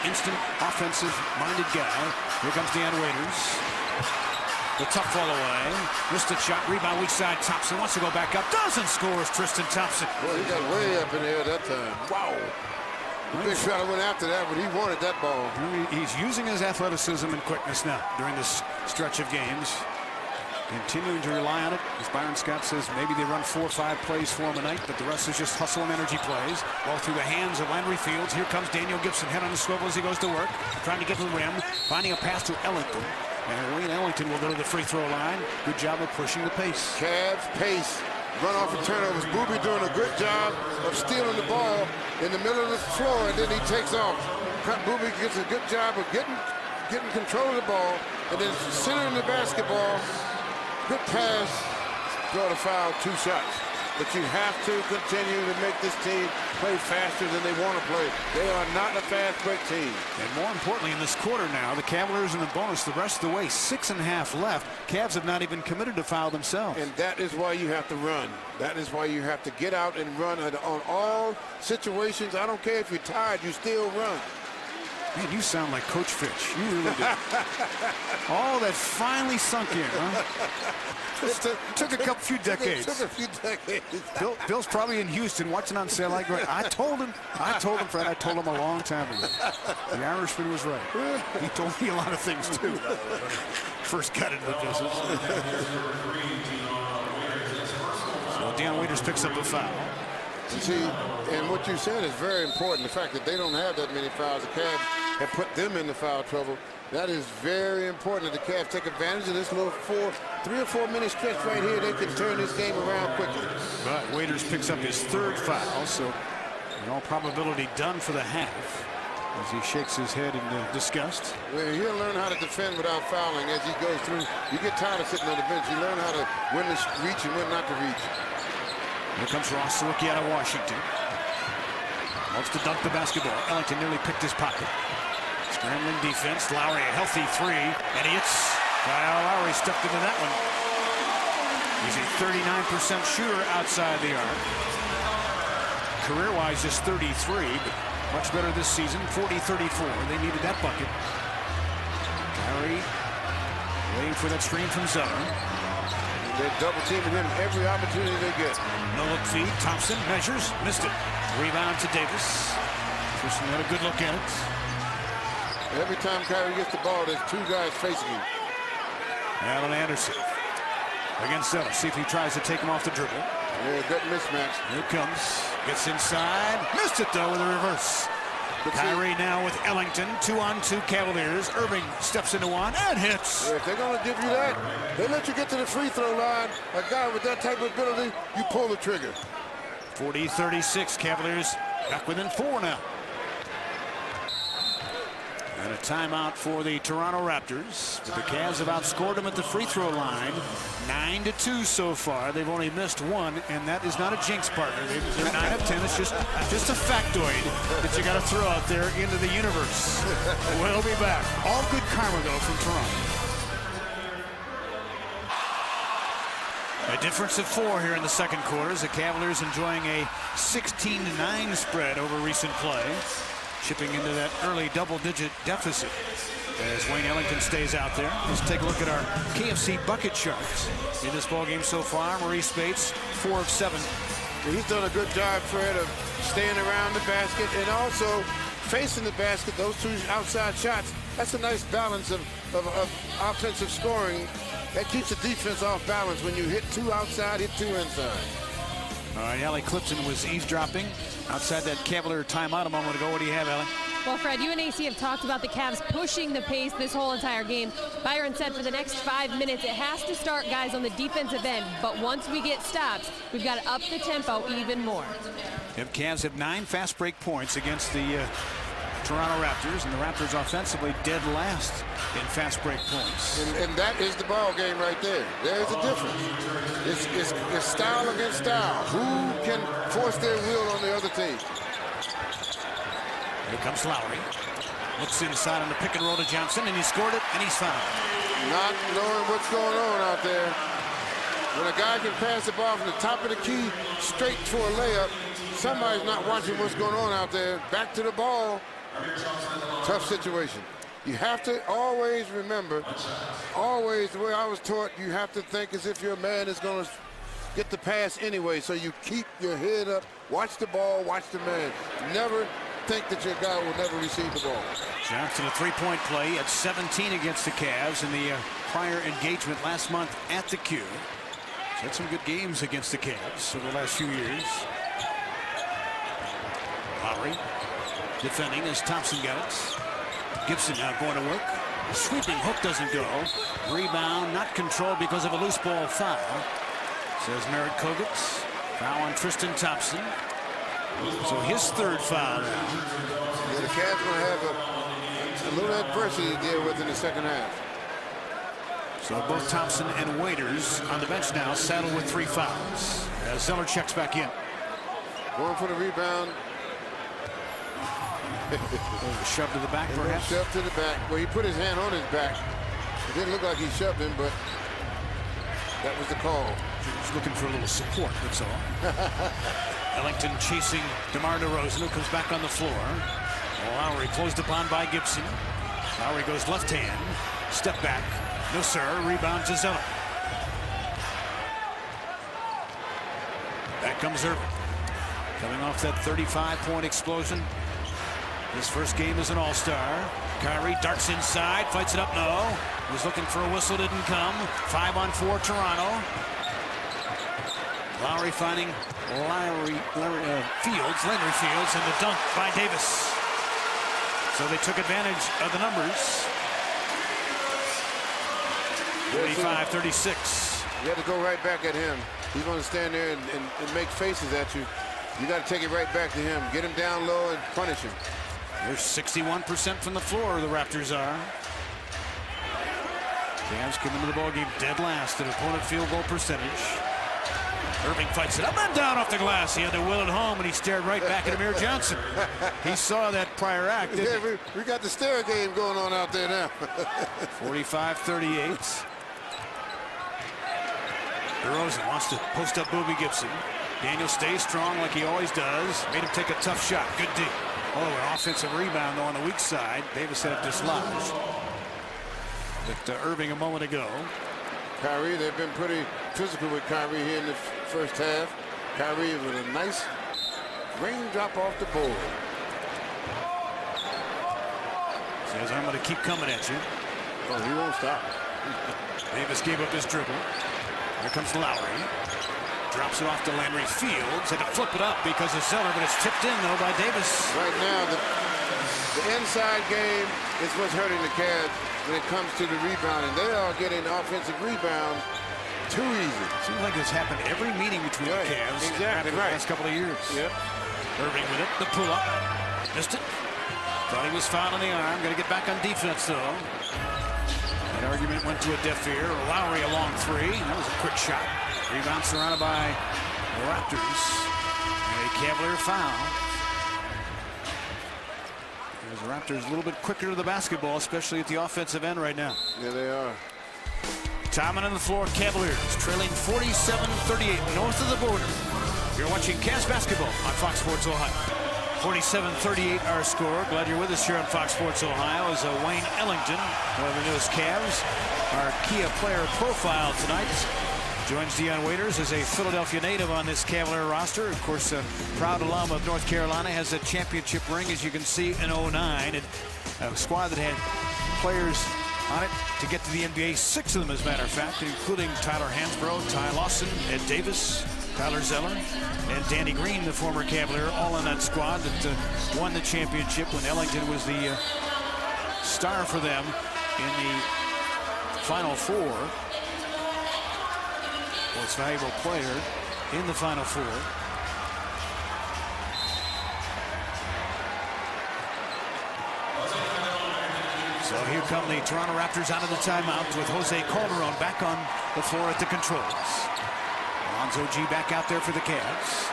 instant offensive-minded guy. Here comes Dan Waiters. The tough fall away. Missed a shot. Rebound weak side. Thompson wants to go back up. Doesn't score as Tristan Thompson. Boy, he got way up in the air that time. Wow. The big fella went after that, but he wanted that ball. He's using his athleticism and quickness now during this stretch of games. Continuing to rely on it. As Byron Scott says, maybe they run 4 or 5 plays for him a night, but the rest is just hustle and energy plays. Ball through the hands of Landry Fields. Here comes Daniel Gibson, head on the swivel as he goes to work, trying to get to the rim, finding a pass to Ellington. And Wayne Ellington will go to the free throw line. Good job of pushing the pace. Cavs pace, run off of turnovers. Booby doing a good job of stealing the ball in the middle of the floor, and then he takes off. Booby gets a good job of getting control of the ball, and then centering the basketball. Good pass, draw the foul, 2 shots. But you have to continue to make this team play faster than they want to play. They are not a fast break team. And more importantly, in this quarter now, the Cavaliers in the bonus the rest of the way, 6.5 left. Cavs have not even committed to foul themselves. And that is why you have to run. That is why you have to get out and run on all situations. I don't care if you're tired, you still run. Man, you sound like Coach Fitch. You really do. All that finally sunk in, huh? Took a few decades. Took a few decades. Bill's probably in Houston watching on Sail Like Great. I told him, Fred, I told him a long time ago. The Irishman was right. He told me a lot of things, too. First got into the business. So Deion Waiters picks up a foul. You see, and what you said is very important. The fact that they don't have that many fouls. The Cavs have put them into foul trouble. That is very important that the Cavs take advantage of this little 3 or 4 minute stretch right here. They can turn this game around quickly. But Waiters picks up his 3rd foul, so in all probability done for the half as he shakes his head in disgust. Well, he'll learn how to defend without fouling as he goes through. You get tired of sitting on the bench. You learn how to when to reach and when not to reach. Here comes Ross Sawicki out of Washington. Wants to dunk the basketball. Ellington nearly picked his pocket. Scrambling defense. Lowry a healthy 3. And he hits. Kyle Lowry stepped into that one. He's a 39% shooter outside the arc. Career-wise, just 33, but much better this season. 40-34. They needed that bucket. Kyrie waiting for that screen from Zeller. They're double teaming him every opportunity they get. No look feed. Thompson measures, missed it. Rebound to Davis. Christian had a good look at it. Every time Kyrie gets the ball, there's 2 guys facing him. Allen Anderson against Zeller. See if he tries to take him off the dribble. Yeah, good mismatch. Here it comes. Gets inside. Missed it, though, with a reverse. Kyrie now with Ellington. 2-on-2 Cavaliers. Irving steps into one and hits. Yeah, if they're going to give you that, they let you get to the free throw line. A guy with that type of ability, you pull the trigger. 40-36. Cavaliers back within 4 now. And a timeout for the Toronto Raptors. But the Cavs have outscored them at the free throw line. 9-2 so far. They've only missed 1, and that is not a jinx, partner. They're 9 of 10. It's just a factoid that you got to throw out there into the universe. We'll be back. All good karma, though, from Toronto. A difference of 4 here in the second quarter as the Cavaliers enjoying a 16-9 spread over recent play. Chipping into that early double-digit deficit as Wayne Ellington stays out there. Let's take a look at our KFC bucket charts in this ballgame so far. Marreese Speigths, 4 of 7. He's done a good job, Fred, of staying around the basket and also facing the basket. Those 2 outside shots, that's a nice balance of offensive scoring. That keeps the defense off balance when you hit 2 outside, hit 2 inside. All right, Allie Clifton was eavesdropping outside that Cavalier timeout a moment ago. What do you have, Allie? Well, Fred, you and AC have talked about the Cavs pushing the pace this whole entire game. Byron said for the next 5 minutes, it has to start guys on the defensive end. But once we get stops, we've got to up the tempo even more. The Cavs have 9 fast break points against the Toronto Raptors, and the Raptors offensively dead last in fast break points. And that is the ball game right there. There's a difference. It's style against style. Who can force their will on the other team? Here comes Lowry. Looks inside on the pick and roll to Johnson, and he scored it, and he's fouled. Not knowing what's going on out there. When a guy can pass the ball from the top of the key straight for a layup, somebody's not watching what's going on out there. Back to the ball. Tough situation. You have to always remember, always the way I was taught, you have to think as if your man is going to get the pass anyway. So you keep your head up, watch the ball, watch the man. Never think that your guy will never receive the ball. Johnson, a 3-point play at 17 against the Cavs in the prior engagement last month at the Q. He's had some good games against the Cavs over the last few years. Lowry defending as Thompson got it. Gibson now going to work. Sweeping hook doesn't go. Rebound not controlled because of a loose ball foul. Says Merritt Kogutz. Foul on Tristan Thompson. So his third foul now. Yeah, the Cavs going to have a little adversity to deal with in the second half. So both Thompson and Waiters on the bench now, saddled with 3 fouls. As Zeller checks back in. Going for the rebound. Shove to the back, perhaps? Shove to the back. Well, he put his hand on his back. It didn't look like he shoved him, but that was the call. He's looking for a little support, that's all. Ellington chasing DeMar DeRozan, who comes back on the floor. Lowry closed upon by Gibson. Lowry goes left hand. Step back. No, sir. Rebound to Zeller. Back comes Irving. Coming off that 35-point explosion. His first game as an all-star. Kyrie darts inside, fights it up, no. Was looking for a whistle, didn't come. 5-on-4 Toronto. Lowry finding Landry Fields, and the dunk by Davis. So they took advantage of the numbers. 35-36. You have to go right back at him. He's going to stand there and make faces at you. You got to take it right back to him. Get him down low and punish him. They're 61% from the floor, the Raptors are. Cavs come into the ballgame dead last in opponent field goal percentage. Irving fights it up and down off the glass. He had to will it home, and he stared right back at Amir Johnson. He saw that prior act, didn't he? We got the stare game going on out there now. 45-38. DeRozan wants to post up Boobie Gibson. Daniel stays strong like he always does. Made him take a tough shot. Good D. Oh, an offensive rebound, though, on the weak side. Davis had it dislodged. But Irving a moment ago. Kyrie, they've been pretty physical with Kyrie here in the first half. Kyrie with a nice raindrop off the board. Says, I'm going to keep coming at you. Oh, he won't stop. Davis gave up his dribble. Here comes Lowry. Drops it off to Landry Fields. Had to flip it up because of Zeller, but it's tipped in, though, by Davis. Right now, the inside game is what's hurting the Cavs when it comes to the rebounding. They are getting offensive rebounds too easy. Seems like this happened every meeting between the Cavs. Exactly the last couple of years. Yep. Irving with it. The pull-up. Missed it. Thought he was fouled on the arm. Got to get back on defense, though. That argument went to a deaf ear. Lowry a long 3. That was a quick shot. Rebound surrounded by the Raptors. And a Cavalier foul. There's the Raptors a little bit quicker to the basketball, especially at the offensive end right now. Yeah, they are. Timing on the floor, Cavaliers trailing 47-38 north of the border. You're watching Cavs basketball on Fox Sports Ohio. 47-38 our score. Glad you're with us here on Fox Sports Ohio as Wayne Ellington, one of the newest Cavs, our Kia player profile tonight, joins Dion Waiters as a Philadelphia native on this Cavalier roster. Of course, a proud alum of North Carolina, has a championship ring, as you can see, in 09. And a squad that had players on it to get to the NBA, 6 of them, as a matter of fact, including Tyler Hansbrough, Ty Lawson, Ed Davis, Tyler Zeller, and Danny Green, the former Cavalier, all in that squad that won the championship when Ellington was the star for them in the Final Four. Most valuable player in the Final Four. So here come the Toronto Raptors out of the timeout with Jose Calderon back on the floor at the controls. Alonzo G back out there for the Cavs.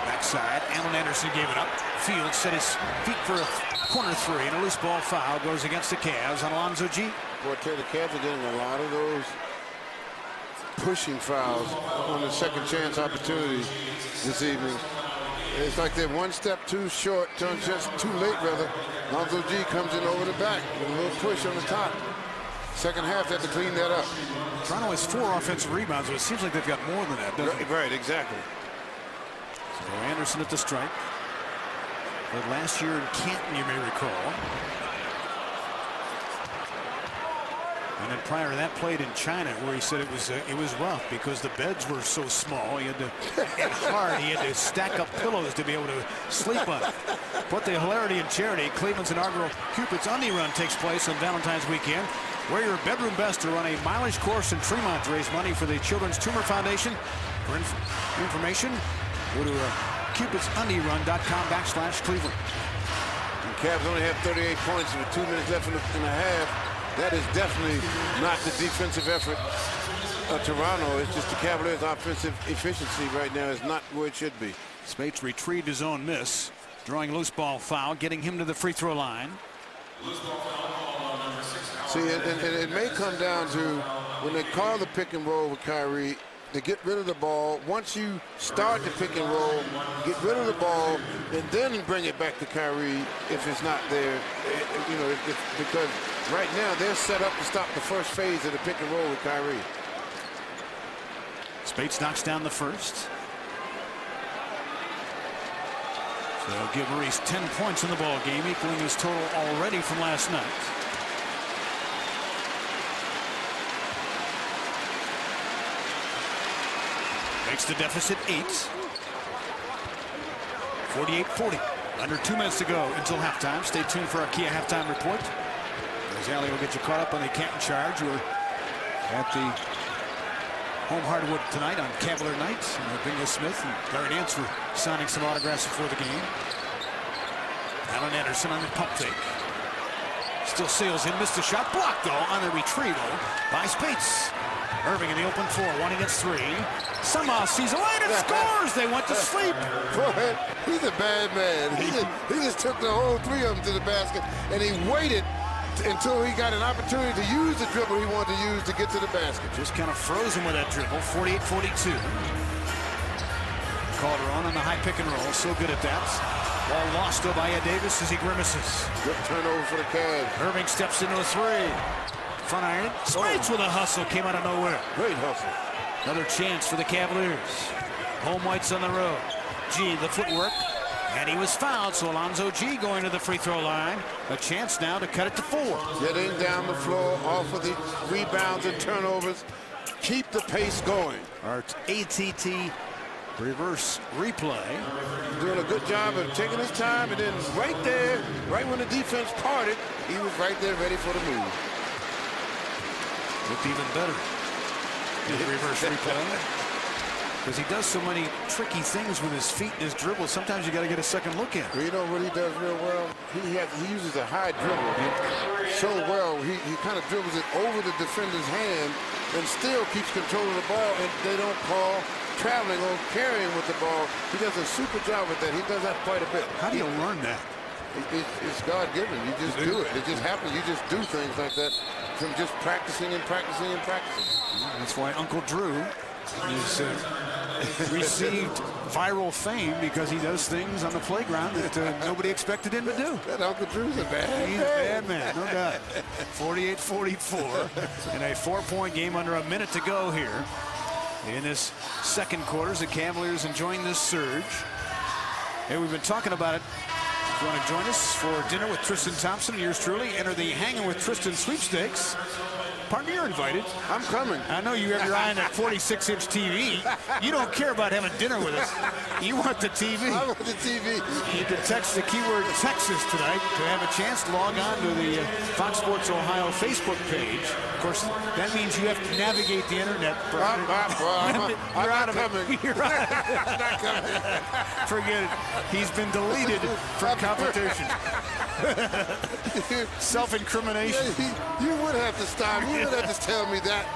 Backside, Allen Anderson gave it up. Fields set his feet for a corner 3, and a loose ball foul goes against the Cavs on Alonzo G. Boy, the Cavs are getting a lot of those pushing fouls on the second chance opportunities this evening. It's like they're one step too short, just too late, rather. Alonzo G comes in over the back with a little push on the top. Second half, they have to clean that up. Toronto has 4 offensive rebounds, but it seems like they've got more than that, doesn't it? Right, exactly. So Anderson at the strike. But last year in Canton, you may recall. And then prior to that, played in China, where he said it was rough because the beds were so small. He had to and hard. He had to stack up pillows to be able to sleep on. Put the hilarity in charity. Cleveland's inaugural Cupid's Undie Run takes place on Valentine's weekend. Wear your bedroom best to run a mileage course in Tremont to raise money for the Children's Tumor Foundation. For information, go to CupidsUndieRun.com/Cleveland. The Cavs only have 38 points with 2 minutes left in the half. That is definitely not the defensive effort of Toronto. It's just the Cavaliers' offensive efficiency right now is not where it should be. Speigths retrieved his own miss, drawing loose ball foul, getting him to the free throw line. See, and it may come down to when they call the pick and roll with Kyrie, they get rid of the ball. Once you start the pick and roll, get rid of the ball, and then bring it back to Kyrie if it's not there. You know, because right now they're set up to stop the first phase of the pick and roll with Kyrie. Speigths knocks down the first. So they'll give Marreese 10 points in the ball game, equaling his total already from last night. Makes the deficit 8. 48-40. Under 2 minutes to go until halftime. Stay tuned for our Kia halftime report. As Allie will get you caught up on the Canton Charge. We're at the home hardwood tonight on Cavalier night. Bingo Smith and Larry Nance were signing some autographs before the game. Allen Anderson on the pump fake. Still sails in, missed the shot, blocked though on the retrieval by Speigths. Irving in the open floor, 1 against 3. Somehow sees a lane and scores. They went to sleep. Boy, he's a bad man. He just took the whole 3 of them to the basket, and he waited until he got an opportunity to use the dribble he wanted to use to get to the basket. Just kind of froze him with that dribble. 48-42. Calderon on the high pick and roll. So good at that. Ball lost to Ed Davis as he grimaces. Good turnover for the Cavs. Irving steps into a 3. Front iron. Speigths with a hustle. Came out of nowhere. Great hustle. Another chance for the Cavaliers. Home whites on the road. G, the footwork. And he was fouled, so Alonzo G going to the free throw line. A chance now to cut it to 4. Getting down the floor off of the rebounds and turnovers. Keep the pace going. Our ATT reverse replay. Doing a good job of taking his time, and then right there, right when the defense parted, he was right there ready for the move. Looked even better in the reverse replay. Because he does so many tricky things with his feet and his dribble. Sometimes you got to get a second look at. Well, you know what he does real well? He uses a high dribble so well. He kind of dribbles it over the defender's hand and still keeps control of the ball, and they don't call traveling or carrying with the ball. He does a super job with that. He does that quite a bit. How do you learn that? It's God-given. You just do it. It just happens. You just do things like that from just practicing and practicing and practicing. That's why Uncle Drew is received viral fame, because he does things on the playground that nobody expected him to do. That Uncle Drew's a bad man. He's a bad man, no doubt. 48-44 in a 4-point game under a minute to go here. In this second quarter, the Cavaliers enjoying this surge. Hey, we've been talking about it. If you want to join us for dinner with Tristan Thompson and yours truly, enter the Hanging with Tristan sweepstakes. Partner, you're invited. I'm coming. I know you have your eye on that 46-inch TV. You don't care about having dinner with us. You want the TV. I want the TV. You can text the keyword Texas tonight to have a chance to log on to the Fox Sports Ohio Facebook page. Of course, that means you have to navigate the internet. I'm not coming. You're right. I'm not coming. Forget it. He's been deleted from competition. Self-incrimination. You would have to stop. You would have to tell me that.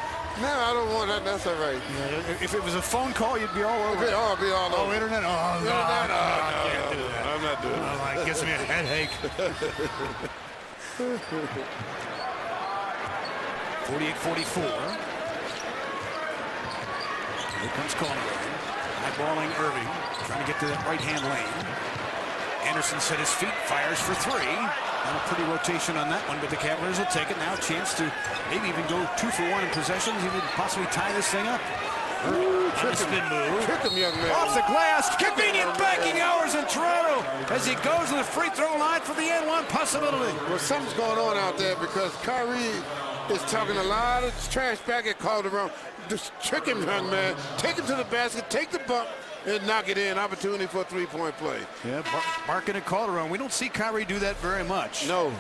No, I don't want that. That's all right. Yeah, if it was a phone call, you'd be all over. I'll be all over. Oh, internet? Oh, no. I can't do that. I'm not doing that. Oh, it gives me a headache. 48-44. Here comes Calderon. Eyeballing Irving. Trying to get to that right-hand lane. Anderson set his feet, fires for 3. Not a pretty rotation on that one, but the Cavaliers will take it. Now a chance to maybe even go 2 for 1 in possessions, even possibly tie this thing up. Spin move. Trick him, young man. Off the glass. Convenient banking hours in Toronto as he goes to the free throw line for the N1 possibility. Well, something's going on out there, because Kyrie is talking a lot of trash back at Calderon. Just trick him, young man. Take him to the basket, take the bump, and knock it in. Opportunity for a three-point play. Yeah, barking at Calderon. We don't see Kyrie do that very much. No.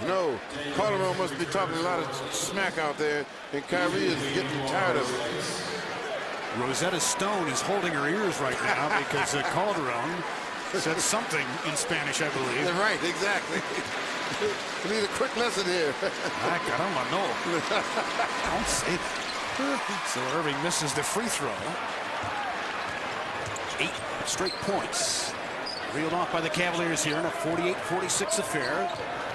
Calderon must be talking a lot of smack out there, and Kyrie is getting tired of it. Rosetta Stone is holding her ears right now because Calderon said something in Spanish, I believe. Right, exactly. We need a quick lesson here. Caramba, no. Don't say that. So Irving misses the free throw. 8 straight points. Reeled off by the Cavaliers here in a 48-46 affair.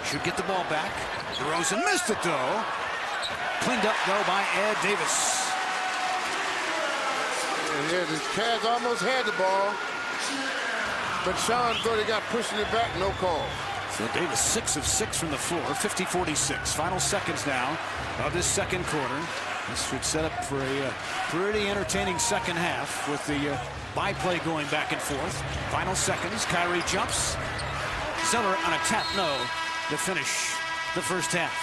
Should get the ball back. DeRozan missed it, though. Cleaned up, though, by Ed Davis. And here, the Cavs almost had the ball, but Sean Brody got pushing it back, no call. So Davis 6 of 6 from the floor, 50-46. Final seconds now of this second quarter. This should set up for a pretty entertaining second half with the byplay going back and forth. Final seconds, Kyrie jumps. Zeller on a tap no to finish the first half.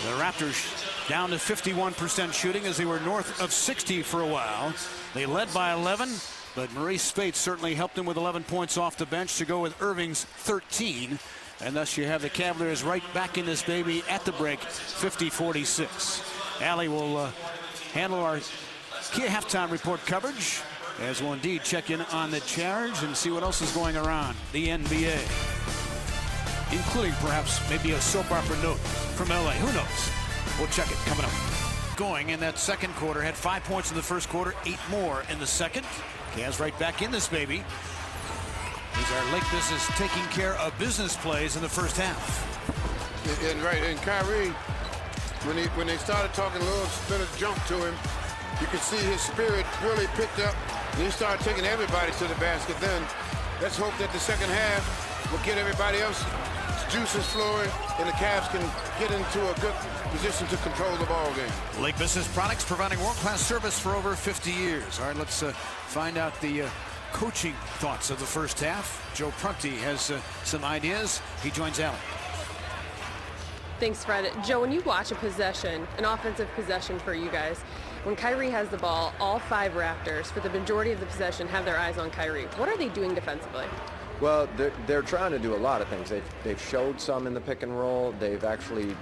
The Raptors down to 51% shooting as they were north of 60 for a while. They led by 11, but Marreese Speigths certainly helped them with 11 points off the bench to go with Irving's 13. And thus you have the Cavaliers right back in this baby at the break, 50-46. Allie will handle our key halftime report coverage, as we'll indeed check in on the charge and see what else is going around the NBA, including perhaps maybe a soap opera note from LA. Who knows? We'll check it coming up. Going in that second quarter, had 5 points in the first quarter, 8 more in the second. Cavs right back in this baby. These are Lake Business taking care of business plays in the first half. And Kyrie, when they started talking a little bit of jump to him, you could see his spirit really picked up. And he started taking everybody to the basket. Then let's hope that the second half will get everybody else juices flowing, and the Cavs can get into a good position to control the ball game. Lake Business Products providing world-class service for over 50 years. All right, let's find out the coaching thoughts of the first half. Joe Prunty has some ideas. He joins Allie. Thanks, Fred. Joe, when you watch a possession, an offensive possession for you guys, when Kyrie has the ball, all 5 Raptors, for the majority of the possession, have their eyes on Kyrie. What are they doing defensively? Well, they're trying to do a lot of things. They've showed some in the pick and roll. They've actually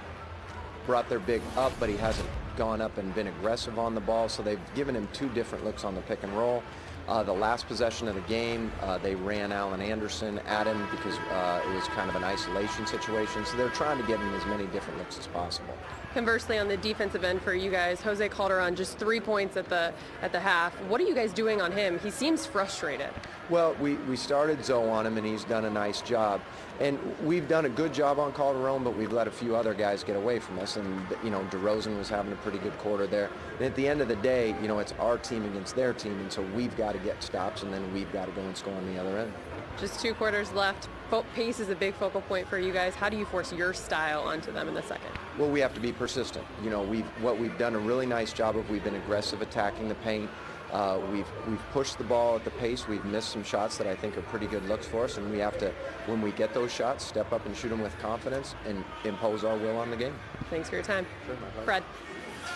brought their big up, but he hasn't gone up and been aggressive on the ball. So they've given him 2 different looks on the pick and roll. The last possession of the game, they ran Allen Anderson at him because it was kind of an isolation situation. So they're trying to get him as many different looks as possible. Conversely, on the defensive end for you guys, Jose Calderon just 3 points at the half. What are you guys doing on him? He seems frustrated. Well, we started Zoe on him, and he's done a nice job. And we've done a good job on Calderon, but we've let a few other guys get away from us. And, you know, DeRozan was having a pretty good quarter there. And at the end of the day, you know, it's our team against their team, and so we've got to get stops, and then we've got to go and score on the other end. Just 2 quarters left. Pace is a big focal point for you guys. How do you force your style onto them in the second? Well, we have to be persistent. You know, what we've done a really nice job of, we've been aggressive attacking the paint. We've pushed the ball at the pace. We've missed some shots that I think are pretty good looks for us, and we have to, when we get those shots, step up and shoot them with confidence and impose our will on the game. Thanks for your time. Sure, my pleasure. Fred.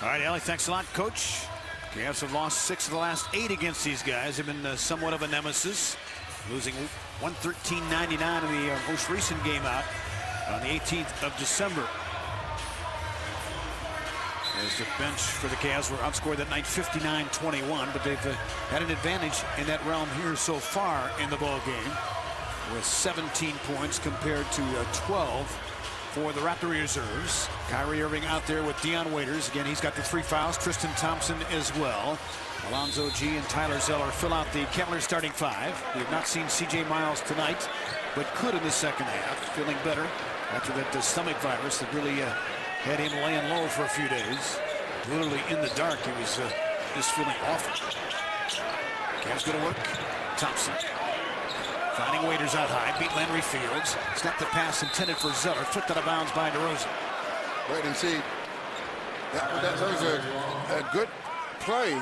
All right, Allie, thanks a lot, Coach. Cavs have lost 6 of the last 8 against these guys. They've been somewhat of a nemesis, losing 113-99 in the most recent game out on the 18th of December. As the bench for the Cavs were outscored that night 59-21, but they've had an advantage in that realm here so far in the ball game, with 17 points compared to 12 for the Raptor reserves. Kyrie Irving out there with Dion Waiters. Again, he's got the 3 fouls. Tristan Thompson as well. Alonzo G and Tyler Zeller fill out the Cavaliers starting 5. We have not seen C.J. Miles tonight, but could in the second half. Feeling better after that stomach virus that really had him laying low for a few days. Literally in the dark, he was just feeling awful. Cavs go to work. Thompson finding Waiters out high, beat Landry Fields. Snapped the pass intended for Zeller, flipped out of bounds by DeRozan. Wait and see. That was a good play,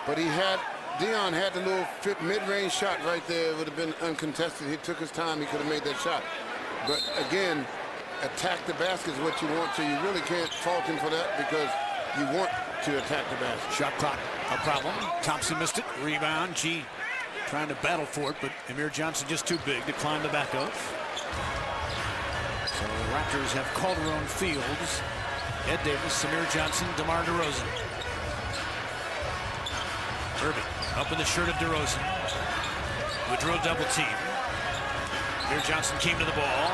but Dion had the little mid-range shot right there. It would have been uncontested. He took his time. He could have made that shot. But again, attack the basket is what you want, so you really can't fault him for that because you want to attack the basket. Shot clock a problem. Thompson missed it. Rebound. G trying to battle for it, but Amir Johnson just too big to climb the back of. So the Raptors have Calderon, Fields, Ed Davis, Amir Johnson, DeMar DeRozan. Irving up in the shirt of DeRozan. Woodrow double team. Amir Johnson came to the ball.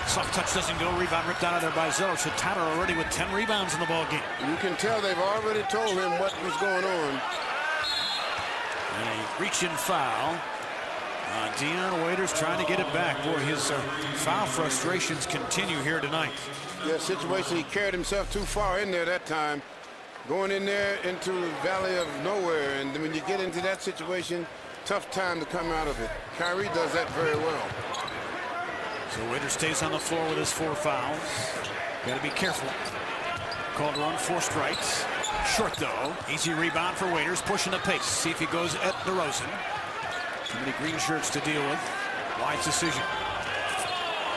Soft touch doesn't go. Rebound ripped out of there by Zeller. So Tyler already with 10 rebounds in the ball game. You can tell they've already told him what was going on. And a reach-in foul. Dion Waiters trying to get it back. Boy, his foul frustrations continue here tonight. Yeah, situation, he carried himself too far in there that time. Going in there into the valley of nowhere. And when you get into that situation, tough time to come out of it. Kyrie does that very well. So Waiters stays on the floor with his 4 fouls. Got to be careful. Calderon, 4 strikes. Short though. Easy rebound for Waiters, pushing the pace. See if he goes at DeRozan. Too many green shirts to deal with. Wise decision.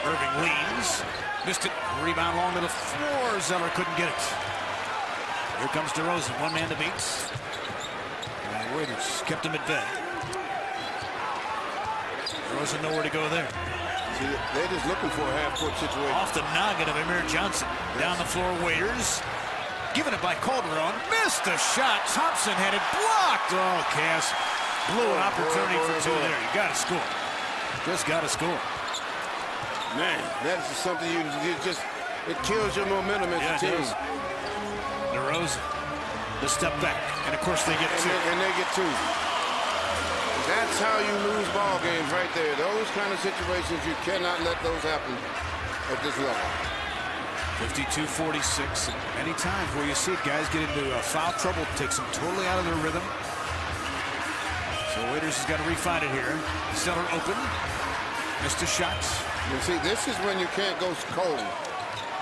Irving leans. Missed it. Rebound long to the floor. Zeller couldn't get it. Here comes DeRozan. One man to beat. And Waiters kept him at bay. DeRozan nowhere to go there. See, they're just looking for a half-court situation. Off the noggin of Amir Johnson. Down the floor, Waiters. Given it by Calderon. Missed the shot. Thompson had it blocked. Oh, Cass blew an opportunity for 2 there. You got to score. Just got to score. Man, that's something you just, it kills your momentum as a team. DeRozan, the step back. And, of course, they get 2. And they get 2. That's how you lose ball games right there. Those kind of situations, you cannot let those happen at this level. 52-46. Many times where you see guys get into foul trouble, takes them totally out of their rhythm. So Waiters has got to refine it here. Zeller open. Missed a shot. You see, this is when you can't go cold.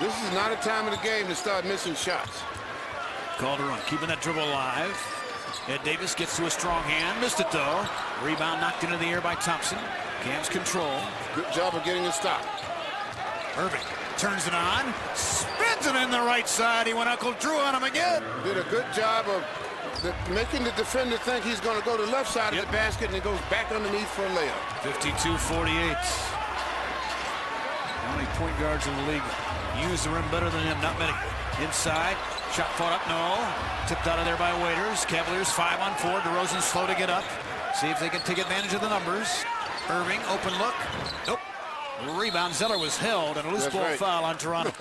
This is not a time of the game to start missing shots. Calderon keeping that dribble alive. Ed Davis gets to a strong hand. Missed it, though. Rebound knocked into the air by Thompson. Cam's control. Good job of getting it stopped. Irving turns it on. Spins it in the right side. He went Uncle Drew on him again. Did a good job of making the defender think he's going to go to the left side of the basket, and he goes back underneath for a layup. 52-48. How many point guards in the league use the rim better than him? Not many. Inside. Shot fought up, no. Tipped out of there by Waiters. Cavaliers 5 on 4. DeRozan slow to get up. See if they can take advantage of the numbers. Irving, open look. Nope. Rebound. Zeller was held, and a loose ball foul on Toronto.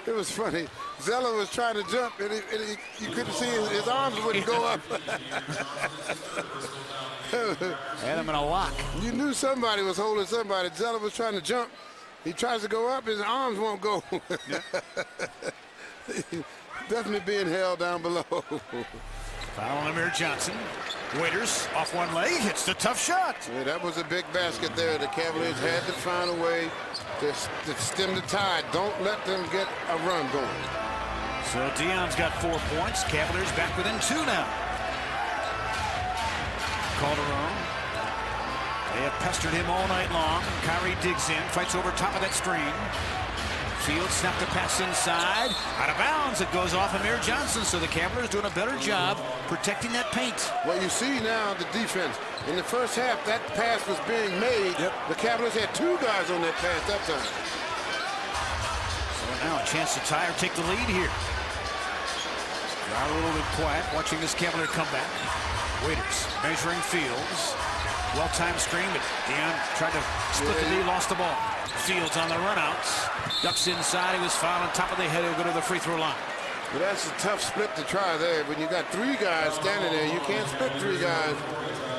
It was funny. Zeller was trying to jump, and you couldn't see his arms wouldn't go up. Had him in a lock. You knew somebody was holding somebody. Zeller was trying to jump. He tries to go up, his arms won't go. Definitely being held down below. Foul on Amir Johnson. Waiters off one leg, hits the tough shot. Yeah, that was a big basket there. The Cavaliers had to find a way to stem the tide. Don't let them get a run going. So Dion's got 4 points. Cavaliers back within 2 now. Calderon. They have pestered him all night long. Kyrie digs in, fights over top of that screen. Fields snapped the pass inside. Out of bounds. It goes off Amir Johnson. So the Cavaliers doing a better job protecting that paint. Well, you see now the defense. In the first half, that pass was being made. The Cavaliers had 2 guys on that pass that time. So now a chance to tie or take the lead here. Got a little bit quiet watching this Cavalier comeback. Waiters measuring Fields. Well-timed screen, but Dion tried to split the D, lost the ball. Fields on the runouts. Ducks inside. He was fouled on top of the head. He'll go to the free throw line. Well, that's a tough split to try there. When you got 3 guys standing there, you can't split 3 guys.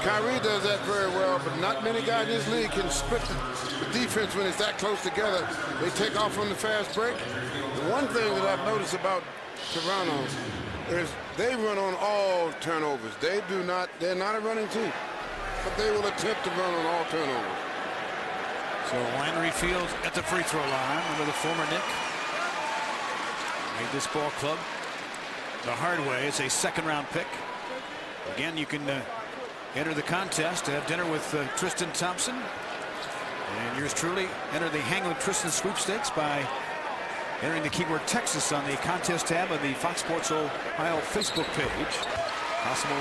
Kyrie does that very well, but not many guys in this league can split the defense when it's that close together. They take off on the fast break. The one thing that I've noticed about Toronto is they run on all turnovers. They're not a running team, but they will attempt to run on all turnovers. So Landry Fields at the free throw line under the former Knick. Made this ball club the hard way. It's a 2nd-round pick. Again, you can enter the contest to have dinner with Tristan Thompson And yours truly enter the Hang with Tristan sweepstakes by entering the keyword Texas on the contest tab of the Fox Sports Ohio Facebook page. Possible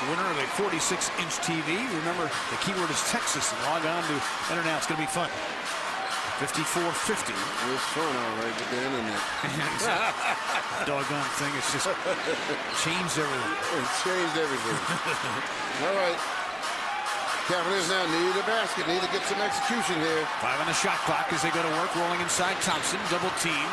winner of a 46-inch TV. Remember, the keyword is Texas. And log on to enter now. It's going to be fun. 5450. It's fun, all right, with the internet. Doggone thing. It's just changed everything. It's changed everything. All right. Cavaliers now need a basket, need to get some execution here. 5 on the shot clock as they go to work, rolling inside Thompson, double team.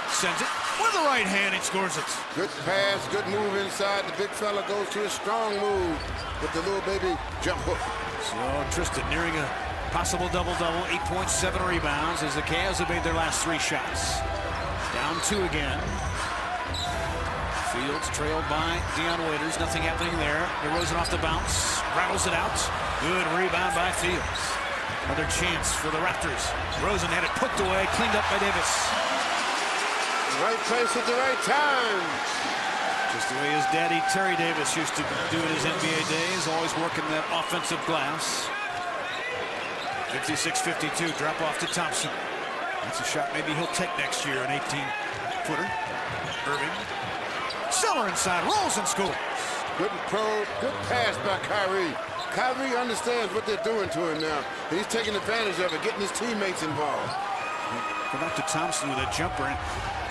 Sends it with the right hand, he scores it. Good pass, good move inside. The big fella goes to a strong move with the little baby jump hook. So Tristan nearing a possible double-double, 8.7 rebounds as the Cavs have made their last 3 shots. Down 2 again. Fields trailed by Dion Waiters. Nothing happening there. DeRozan off the bounce. Rattles it out. Good rebound by Fields. Another chance for the Raptors. DeRozan had it poked away. Cleaned up by Davis. Right place at the right time. Just the way his daddy, Terry Davis, used to do in his NBA days. Always working that offensive glass. 56-52. Drop off to Thompson. That's a shot maybe he'll take next year. An 18-footer. Irving. Seller inside, rolls and scores. Good pass by Kyrie. Kyrie understands what they're doing to him now. He's taking advantage of it, getting his teammates involved. Go back to Thompson with a jumper.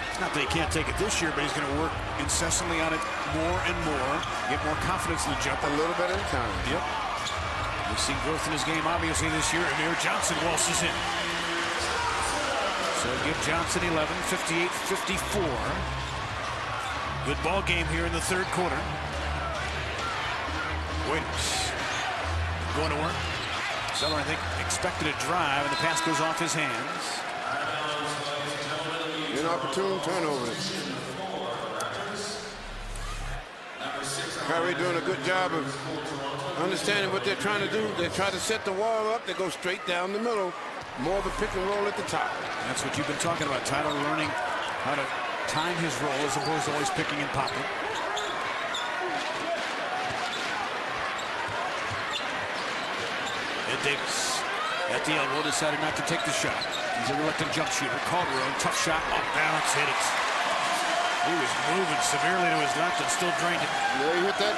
It's not that he can't take it this year, but he's going to work incessantly on it more and more. Get more confidence in the jumper. A little bit at a time. Yep. We've seen growth in his game, obviously, this year. Amir Johnson waltzes in. So give Johnson 11, 58-54. Good ball game here in the third quarter. Waiters going to work. Zeller, I think, expected a drive, and the pass goes off his hands. Inopportune turnover. Kyrie doing a good job of understanding what they're trying to do. They try to set the wall up. They go straight down the middle. More of a pick and roll at the top. That's what you've been talking about, Tyler, learning how to time his role as opposed to always picking and popping. Ed Davis at the elbow decided not to take the shot. He's a reluctant jump shooter. Calderon, tough shot, off balance, hit it. He was moving severely to his left and still drained it. Yeah, he hit that.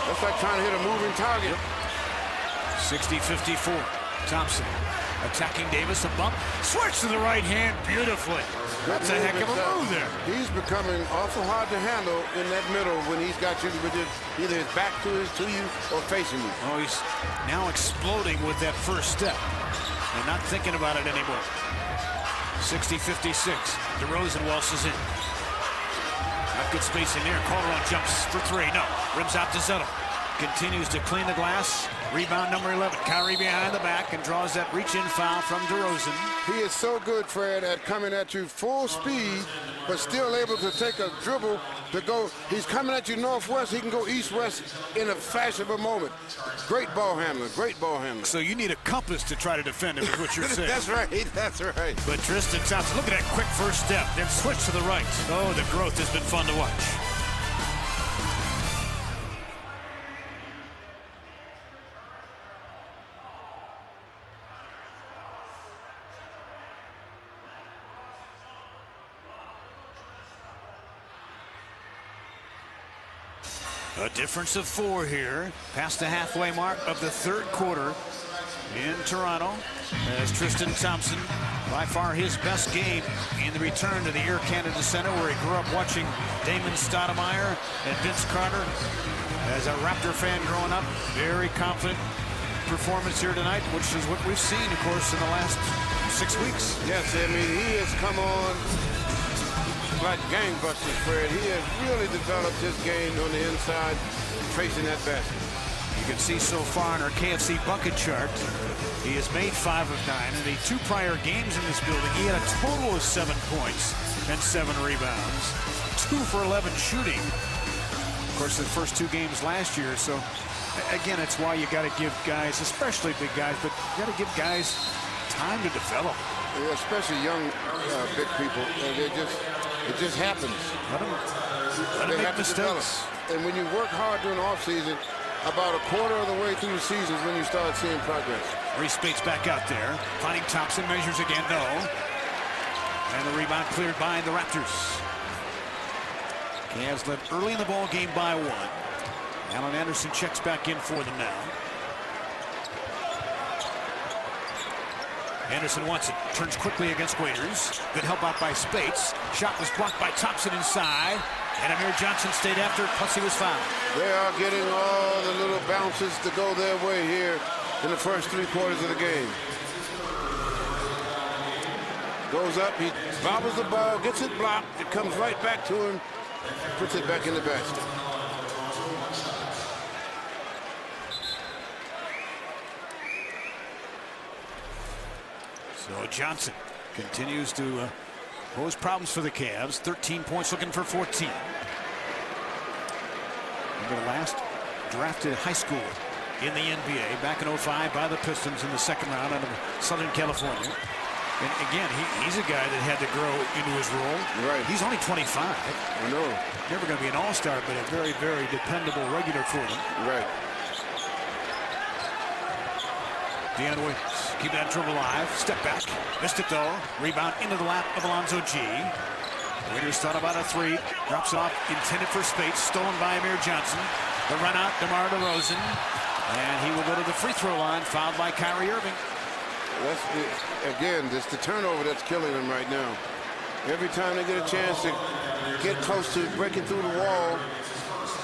That's like trying to hit a moving target. 60-54. Thompson attacking Davis, a bump. Switch to the right hand beautifully. That's a heck of a move there. He's becoming awful hard to handle in that middle when he's got you with either his back to you or facing you. Oh, he's now exploding with that first step and not thinking about it anymore. 60-56. DeRozan waltzes in. Not good spacing there. Calderon jumps for 3. No. Rims out to Zeller. Continues to clean the glass. Rebound number 11. Kyrie behind the back and draws that reach-in foul from DeRozan. He is so good, Fred, at coming at you full speed, but still able to take a dribble to go. He's coming at you northwest. He can go east-west in a flash of a moment. Great ball handler. Great ball handler. So you need a compass to try to defend him, is what you're saying. That's right. That's right. But Tristan Thompson, look at that quick first step. Then switch to the right. Oh, the growth has been fun to watch. A difference of 4 here, past the halfway mark of the third quarter in Toronto, as Tristan Thompson, by far his best game in the return to the Air Canada Center, where he grew up watching Damon Stoudemire and Vince Carter. As a Raptor fan growing up, very confident performance here tonight, which is what we've seen, of course, in the last 6 weeks. Yes, I mean, he has come on like gangbusters, Fred. He has really developed his game on the inside, tracing that basket. You can see so far in our KFC bucket chart, he has made 5 of 9. In the 2 prior games in this building, he had a total of 7 points and 7 rebounds. 2 for 11 shooting. Of course, the first 2 games last year. So, again, it's why you got to give guys, especially big guys, but you got to give guys time to develop. Yeah, especially young big people. It just happens. Let them make mistakes. And when you work hard during the offseason, about a quarter of the way through the season is when you start seeing progress. Marreese Speigths back out there. Finding Thompson, measures again, no. And the rebound cleared by the Raptors. Cavs led early in the ball game by 1. Allen Anderson checks back in for them now. Anderson wants it. Turns quickly against Waiters. Good help out by Speigths. Shot was blocked by Thompson inside. And Amir Johnson stayed after, plus he was fouled. They are getting all the little bounces to go their way here in the first 3 quarters of the game. Goes up, he bobbles the ball, gets it blocked. It comes right back to him, puts it back in the basket. So Johnson continues to pose problems for the Cavs. 13 points, looking for 14. Remember the last drafted high schooler in the NBA back in 05 by the Pistons in the 2nd round out of Southern California. And again, he's a guy that had to grow into his role. Right. He's only 25. I know. Never going to be an all-star, but a very, very dependable regular for them. Right. Deanna Waiters, keep that dribble alive. Step back. Missed it, though. Rebound into the lap of Alonzo G. Waiters thought about a 3. Drops it off. Intended for Speigths. Stolen by Amir Johnson. The run out, DeMar DeRozan. And he will go to the free throw line. Fouled by Kyrie Irving. Again, it's the turnover that's killing them right now. Every time they get a chance to get close to breaking through the wall,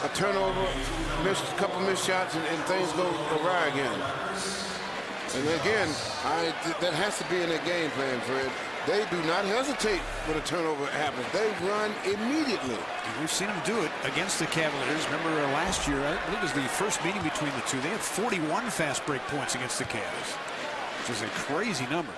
a turnover, a couple missed shots, and things go awry again. And again, that has to be in their game plan, Fred. They do not hesitate when a turnover happens. They run immediately. We've seen them do it against the Cavaliers. Remember last year, I believe it was the first meeting between the two. They had 41 fast break points against the Cavs, which is a crazy number.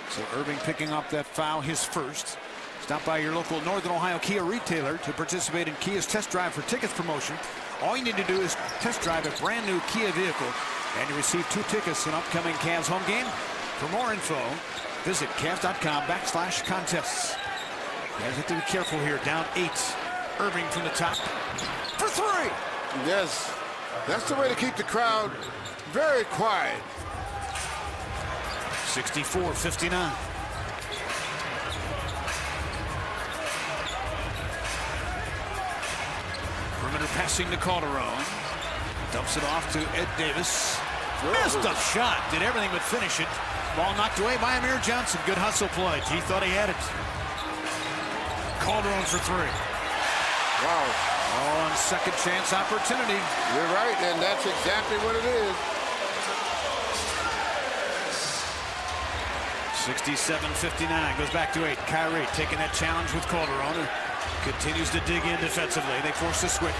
So Irving picking up that foul, his first. Stop by your local Northern Ohio Kia retailer to participate in Kia's Test Drive for Tickets promotion. All you need to do is test drive a brand new Kia vehicle, and you receive 2 tickets to an upcoming Cavs home game. For more info, visit Cavs.com/contests. Guys have to be careful here. Down 8. Irving from the top for 3. Yes, that's the way to keep the crowd very quiet. 64-59. Perimeter passing to Calderon. Dumps it off to Ed Davis. Missed a shot. Did everything but finish it. Ball knocked away by Amir Johnson. Good hustle play. He thought he had it. Calderon for 3. Wow. Oh, on second chance opportunity. You're right, and that's exactly what it is. 67-59. Goes back to 8. Kyrie taking that challenge with Calderon. Continues to dig in defensively. They force the switch.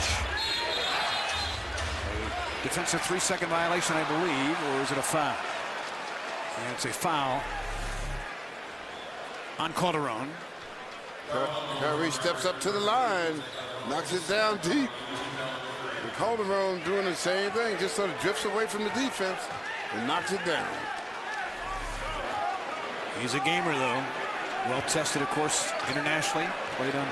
A defensive 3-second violation, I believe, or is it a foul? And it's a foul on Calderon. Kyrie steps up to the line, knocks it down deep. And Calderon doing the same thing, just sort of drifts away from the defense and knocks it down. He's a gamer, though. Well tested, of course, internationally. Played on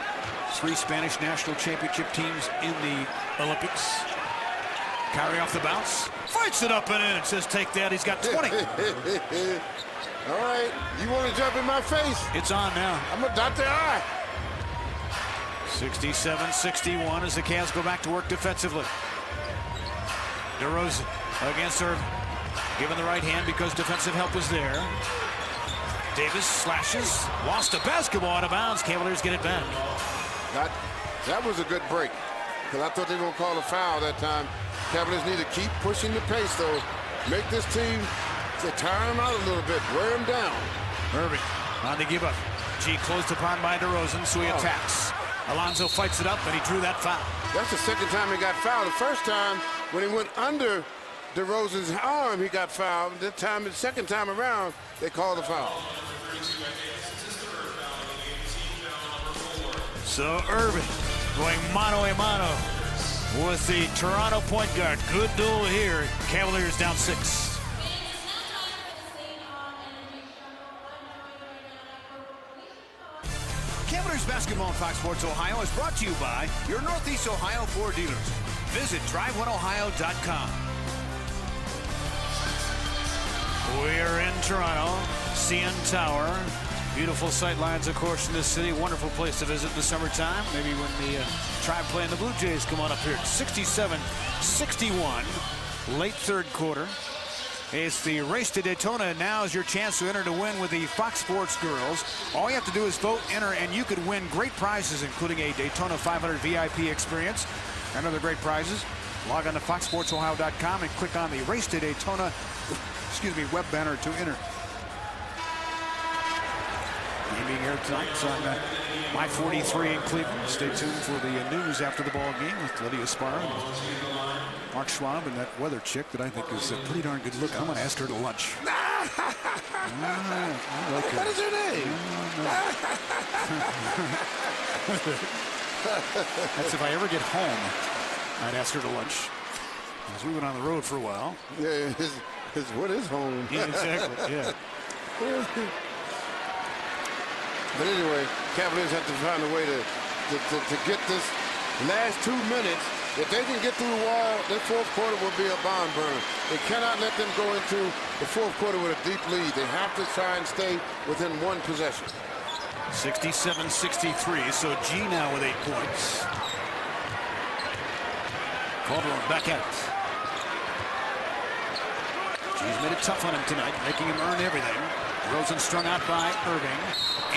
3 Spanish national championship teams in the Olympics. Kyrie off the bounce. Fights it up and in. It says take that. He's got 20. All right. You want to jump in my face? It's on now. I'm a dot the I. 67-61 as the Cavs go back to work defensively. DeRozan against Irving. Given the right hand because defensive help was there. Davis slashes. Lost a basketball out of bounds. Cavaliers get it back. That was a good break, because I thought they were going to call a foul that time. Cavaliers need to keep pushing the pace, though. Make this team to tire them out a little bit, wear them down. Irving on the give up. G closed upon by DeRozan, so he attacks. Alonzo fights it up, and he drew that foul. That's the second time he got fouled. The first time, when he went under DeRozan's arm, he got fouled. The second time around, they called a foul. So Irving going mano a mano with the Toronto point guard. Good duel here. Cavaliers down 6. Cavaliers basketball on Fox Sports Ohio is brought to you by your Northeast Ohio Ford dealers. Visit drive1ohio.com. We're in Toronto, CN Tower. Beautiful sight lines, of course, in this city. Wonderful place to visit in the summertime. Maybe when the Tribe playing the Blue Jays come on up here. 67-61, late third quarter. It's the race to Daytona. Now is your chance to enter to win with the Fox Sports girls. All you have to do is vote, enter, and you could win great prizes, including a Daytona 500 VIP experience and other great prizes. Log on to foxsportsohio.com and click on the Race to Daytona web banner to enter. Game being aired tonight on My43 in Cleveland. Stay tuned for the news after the ball game with Lydia Sparrow and Mark Schwab and that weather chick that I think is a pretty darn good look. I'm going to ask her to lunch. What is her name? That's if I ever get home, I'd ask her to lunch. Because we went on the road for a while. Yeah, what is home? Yeah, exactly, yeah. But anyway, Cavaliers have to find a way to get this last 2 minutes. If they can get through the wall, that fourth quarter will be a barn burner. They cannot let them go into the fourth quarter with a deep lead. They have to try and stay within one possession. 67-63, so G now with 8 points. Calderon back at it. G's made it tough on him tonight, making him earn everything. Rosen strung out by Irving.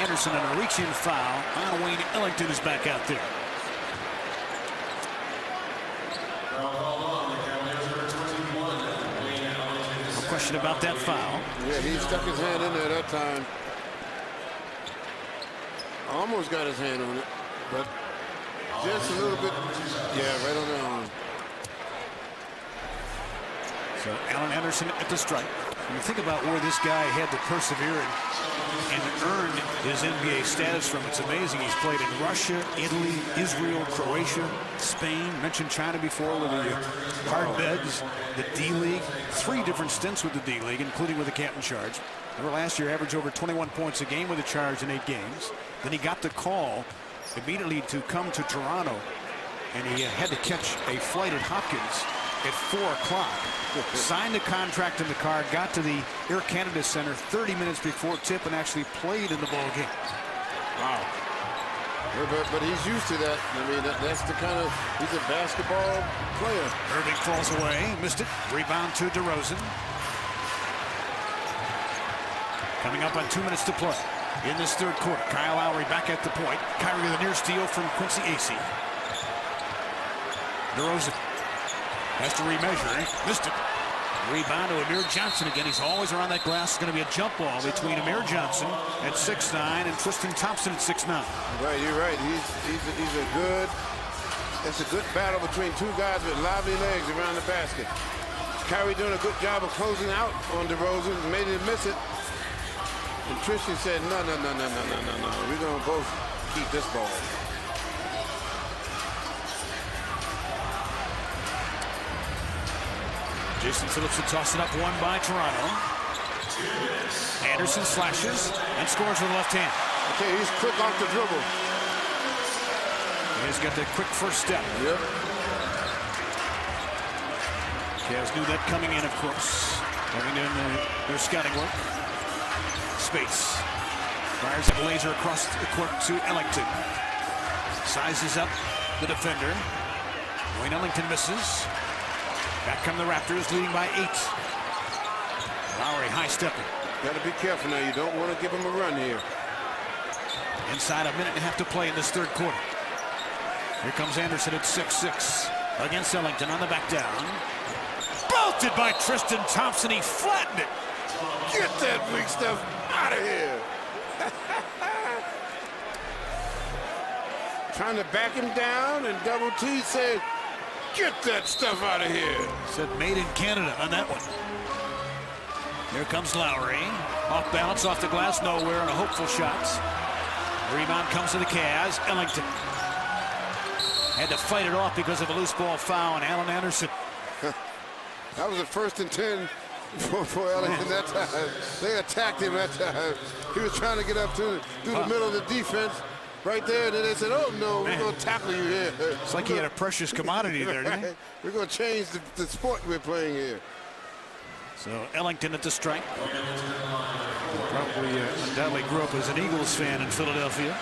Anderson on a reach-in foul. Wayne Ellington is back out there. No question about that foul. Yeah, he stuck his hand in there that time. Almost got his hand on it, but just a little bit. Yeah, right on the arm. So Allen Anderson at the strike. When you think about where this guy had to persevere and earn his NBA status from, it's amazing. He's played in Russia, Italy, Israel, Croatia, Spain. Mentioned China before with the hard beds, the D-League. 3 different stints with the D-League, including with the Canton Charge. Remember last year, averaged over 21 points a game with the Charge in 8 games. Then he got the call immediately to come to Toronto, and he had to catch a flight at Hopkins at 4 o'clock. Signed a contract in the car, got to the Air Canada Center 30 minutes before tip, and actually played in the ball game. Wow. But he's used to that. I mean, that's the kind of, he's a basketball player. Irving falls away, missed it. Rebound to DeRozan. Coming up on 2 minutes to play in this third quarter. Kyle Lowry back at the point. Kyrie with a near steal from Quincy Acey. DeRozan has to remeasure. Missed it. Rebound to Amir Johnson again. He's always around that glass. It's going to be a jump ball between Amir Johnson at 6'9" and Tristan Thompson at 6'9". Right, you're right. He's a good. It's a good battle between 2 guys with lively legs around the basket. Kyrie doing a good job of closing out on DeRozan, made him miss it. And Tristan said, no. We're going to both keep this ball. Jason Phillips will toss it up, 1 by Toronto. Anderson slashes and scores with the left hand. Okay, he's quick off the dribble. He's got the quick first step. Yep. Cavs knew that coming in, of course. Having done their scouting work. Speigths fires a laser across the court to Ellington. Sizes up the defender. Wayne Ellington misses. Back come the Raptors, leading by 8. Lowry high stepping. Got to be careful now. You don't want to give him a run here. Inside a minute and a half to play in this third quarter. Here comes Anderson at 6'6" against Ellington on the back down. Belted by Tristan Thompson. He flattened it. Get that weak stuff out of here. Trying to back him down, and Double T said, get that stuff out of here. Said made in Canada on that one. Here comes Lowry. Off balance, off the glass, nowhere, and a hopeful shot. Rebound comes to the Cavs. Ellington had to fight it off because of a loose ball foul on Allen Anderson. That was a 1st and 10 for Ellington that time. They attacked him that time. He was trying to get up through the middle of the defense, right there. And then they said, oh, no, we're going to tackle you here. It's like he had a precious commodity there, didn't he? We're going to change the sport we're playing here. So Ellington at the strike. Probably undoubtedly grew up as an Eagles fan in Philadelphia.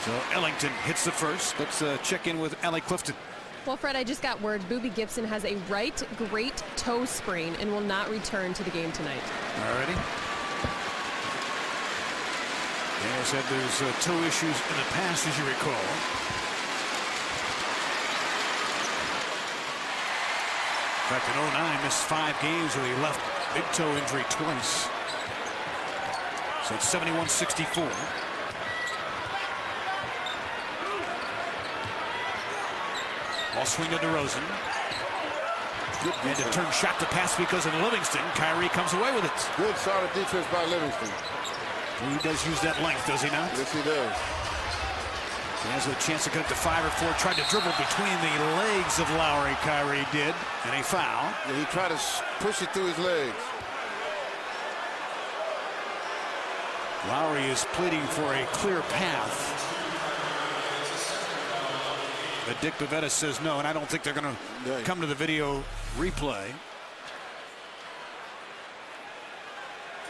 So Ellington hits the first. Let's check in with Allie Clifton. Well, Fred, I just got word Boobie Gibson has a right great toe sprain and will not return to the game tonight. Alrighty. He has had those toe issues in the past, as you recall. In fact, in 09, missed 5 games where he left big toe injury twice. So it's 71-64. Ball swing to DeRozan. And a turn shot to pass because of Livingston. Kyrie comes away with it. Good solid defense by Livingston. He does use that length, does he not? Yes, he does. He has a chance to cut to 5 or 4. Tried to dribble between the legs of Lowry. Kyrie did. And a foul. Yeah, he tried to push it through his legs. Lowry is pleading for a clear path. But Dick Bavetta says no, and I don't think they're going to come to the video replay.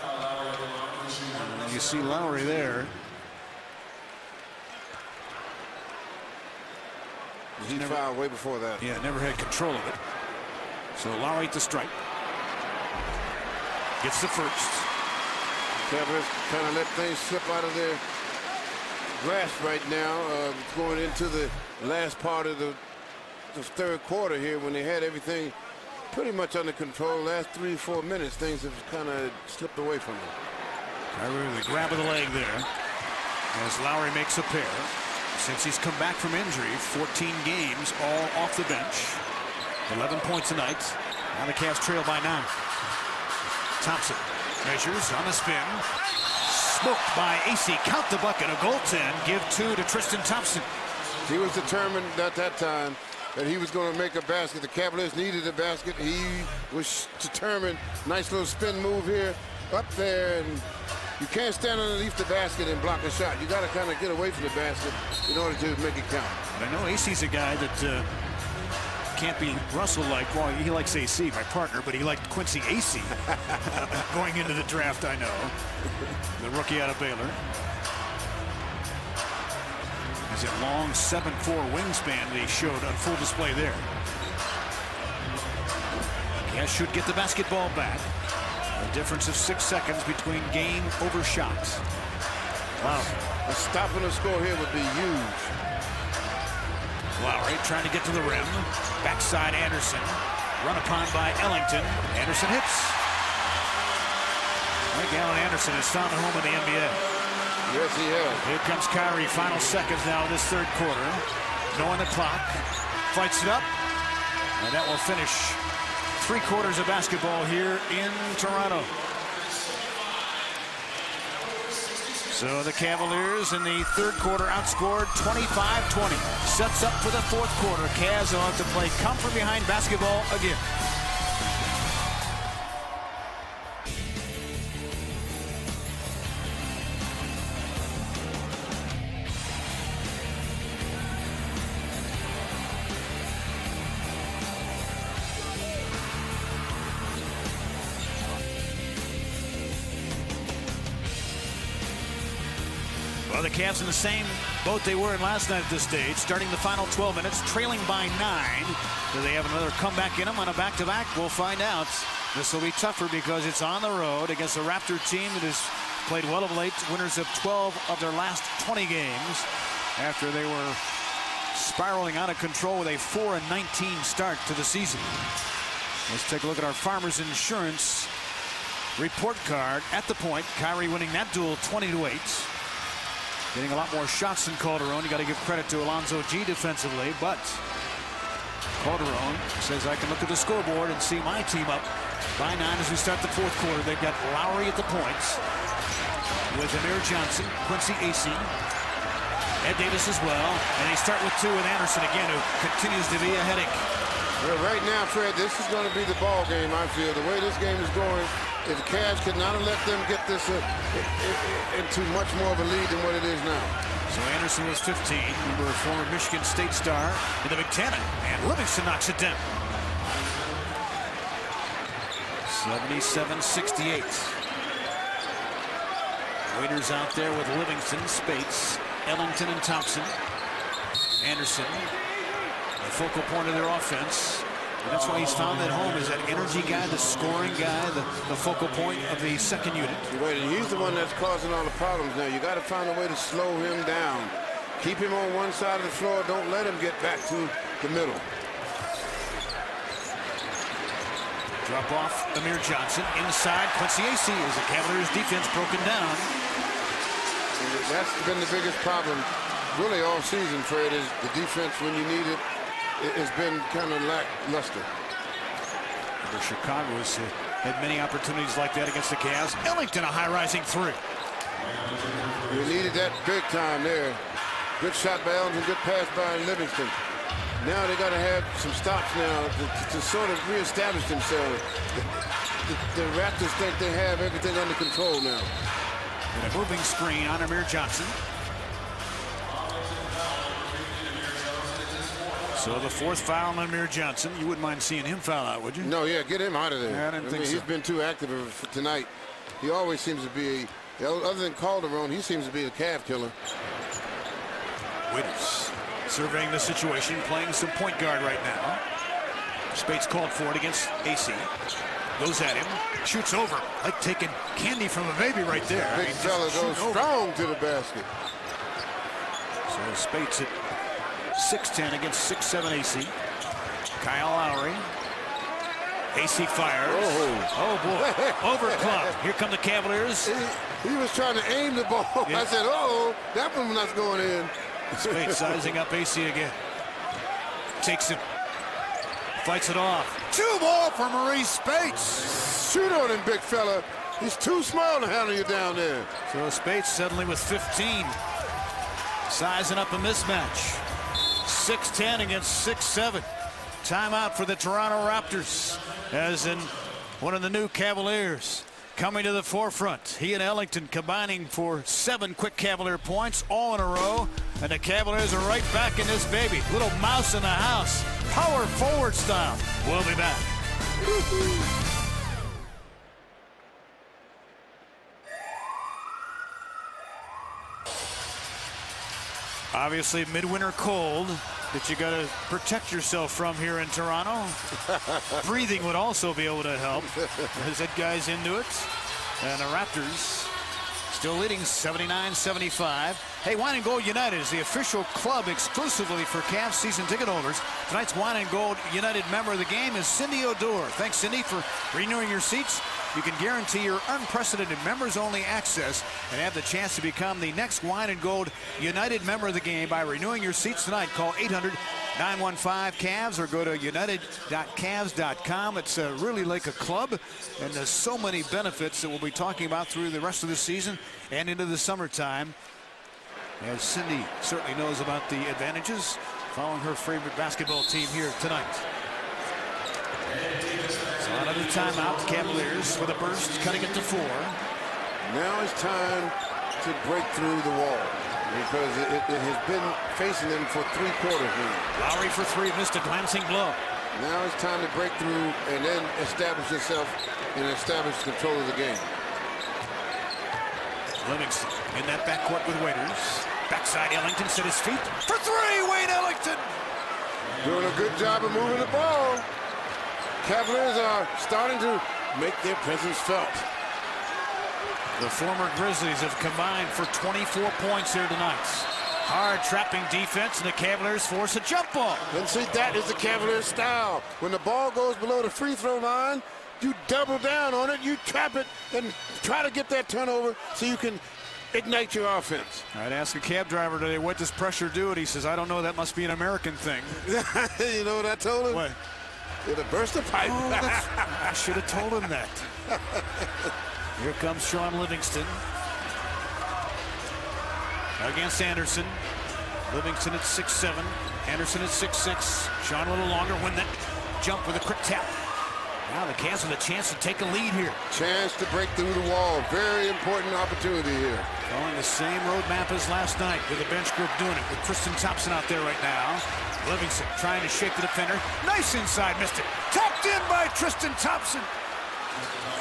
And you see Lowry there. He fouled way before that. Yeah, never had control of it. So Lowry at the strike. Gets the first. Cavaliers trying to let things slip out of their grasp right now. Going into the last part of the third quarter here when they had everything pretty much under control. Last 3-4 minutes, things have kind of slipped away from them. Kyrie with a grab of the leg there as Lowry makes a pair. Since he's come back from injury, 14 games, all off the bench. 11 points a night. Now the Cavs trail by 9. Thompson measures on the spin. Smoked by AC. Count the bucket. A goaltend. Give 2 to Tristan Thompson. He was determined at that time that he was going to make a basket. The Cavaliers needed a basket. He was determined. Nice little spin move here. Up there. And you can't stand underneath the basket and block a shot. You got to kind of get away from the basket in order to make it count. But I know AC's a guy that can't be Russell like. Well, he likes AC, my partner, but he liked Quincy AC going into the draft, I know. The rookie out of Baylor. He's a long 7'4" wingspan that he showed on full display there. Cavs should get the basketball back. A difference of 6 seconds between game over shots. Wow. A stop on the score here would be huge. Lowry trying to get to the rim. Backside Anderson. Run upon by Ellington. Anderson hits. I think Allen Anderson has found a home in the NBA. Yes, he has. Here comes Kyrie. Final seconds now in this third quarter. Knowing the clock. Fights it up. And that will finish 3 quarters of basketball here in Toronto. So the Cavaliers in the third quarter outscored 25-20. Sets up for the fourth quarter. Cavs will have to play come from behind basketball again. Well, the Cavs in the same boat they were in last night at this stage, starting the final 12 minutes, trailing by 9. Do they have another comeback in them on a back-to-back? We'll find out. This will be tougher because it's on the road against a Raptor team that has played well of late, winners of 12 of their last 20 games after they were spiraling out of control with a 4-19 start to the season. Let's take a look at our Farmers Insurance report card. At the point, Kyrie winning that duel 20-8. Getting a lot more shots than Calderon. You got to give credit to Alonzo G defensively, but Calderon says I can look at the scoreboard and see my team up by 9 as we start the fourth quarter. They've got Lowry at the points with Amir Johnson, Quincy AC, Ed Davis as well, and they start with 2 with Anderson again, who continues to be a headache. Well, right now, Fred, this is going to be the ball game, I feel. The way this game is going, if the Cavs could not have let them get this into much more of a lead than what it is now. So Anderson was 15, remember a former Michigan State star in the Big Ten, and Livingston knocks it down. 77-68. Waiters out there with Livingston, Speigths, Ellington, and Thompson. Anderson, the focal point of their offense. And that's why he's found at home, is that energy guy, the scoring guy, the focal point of the second unit. Right, and he's the one that's causing all the problems now. You got to find a way to slow him down. Keep him on one side of the floor. Don't let him get back to the middle. Drop off Amir Johnson inside Quincy AC as the Cavaliers defense broken down. That's been the biggest problem really all season, Fred, is the defense when you need it. It's been kind of lackluster. Chicago has had many opportunities like that against the Cavs. Ellington, a high-rising three. You needed that big time there. Good shot by Ellington, good pass by Livingston. Now they got to have some stops now to sort of reestablish themselves. The Raptors think they have everything under control now. And a moving screen on Amir Johnson. So the fourth foul on Amir Johnson. You wouldn't mind seeing him foul out, would you? No, yeah, get him out of there. Yeah, I didn't think so. He's been too active tonight. He always seems to be, other than Calderon, he seems to be a Cav killer. Waiters surveying the situation, playing some point guard right now. Speigths called for it against AC. Goes at him, shoots over, like taking candy from a baby right there. Big fella goes strong to the basket. So Speigths at 6'10" against 6'7" AC. Kyle Lowry. AC fires. Oh boy. Over club. Here come the Cavaliers. He was trying to aim the ball. Yeah. I said, oh, that one's not going in. Speigths sizing up AC again. Takes it. Fights it off. 2 more for Marreese Speigths. Shoot on him, big fella. He's too small to handle you down there. So Speigths suddenly with 15. Sizing up a mismatch. 6'10" against 6'7". Timeout for the Toronto Raptors, as in one of the new Cavaliers coming to the forefront. He and Ellington combining for 7 quick Cavalier points all in a row, and the Cavaliers are right back in this baby. Little mouse in the house, power forward style. We'll be back. Obviously midwinter cold that you got to protect yourself from here in Toronto. Breathing would also be able to help as that guy's into it. And the Raptors still leading 79-75. Hey, Wine and Gold United is the official club exclusively for Cavs season ticket holders. Tonight's Wine and Gold United member of the game is Cindy Odor. Thanks, Cindy, for renewing your seats. You can guarantee your unprecedented members-only access and have the chance to become the next Wine and Gold United member of the game by renewing your seats tonight. Call 800-915-CAVS or go to united.cavs.com. It's really like a club, and there's so many benefits that we'll be talking about through the rest of the season and into the summertime. As Cindy certainly knows about the advantages following her favorite basketball team here tonight. So another timeout. The Cavaliers with a burst, cutting it to 4. Now it's time to break through the wall, because it has been facing them for 3 quarters now. Lowry for 3, missed a glancing blow. Now it's time to break through and then establish yourself and establish control of the game. Livingston in that backcourt with Waiters. Backside Ellington set his feet for 3. Wayne Ellington doing a good job of moving the ball. Cavaliers are starting to make their presence felt. The former Grizzlies have combined for 24 points here tonight. Hard trapping defense, and the Cavaliers force a jump ball. And see, that is the Cavaliers style. When the ball goes below the free throw line, you double down on it, you trap it, and try to get that turnover so you can ignite your offense. I'd ask a cab driver today, what does pressure do? And he says, I don't know, that must be an American thing. You know what I told him? What? It'll burst the pipe. Oh, I should have told him that. Here comes Sean Livingston against Anderson. Livingston at 6'7", Anderson at 6'6". Sean a little longer, win that jump with a quick tap. Now the Cavs with a chance to take a lead here. Chance to break through the wall. Very important opportunity here. Following the same roadmap as last night with the bench group doing it with Tristan Thompson out there right now. Livingston trying to shake the defender. Nice inside, missed it. Tapped in by Tristan Thompson.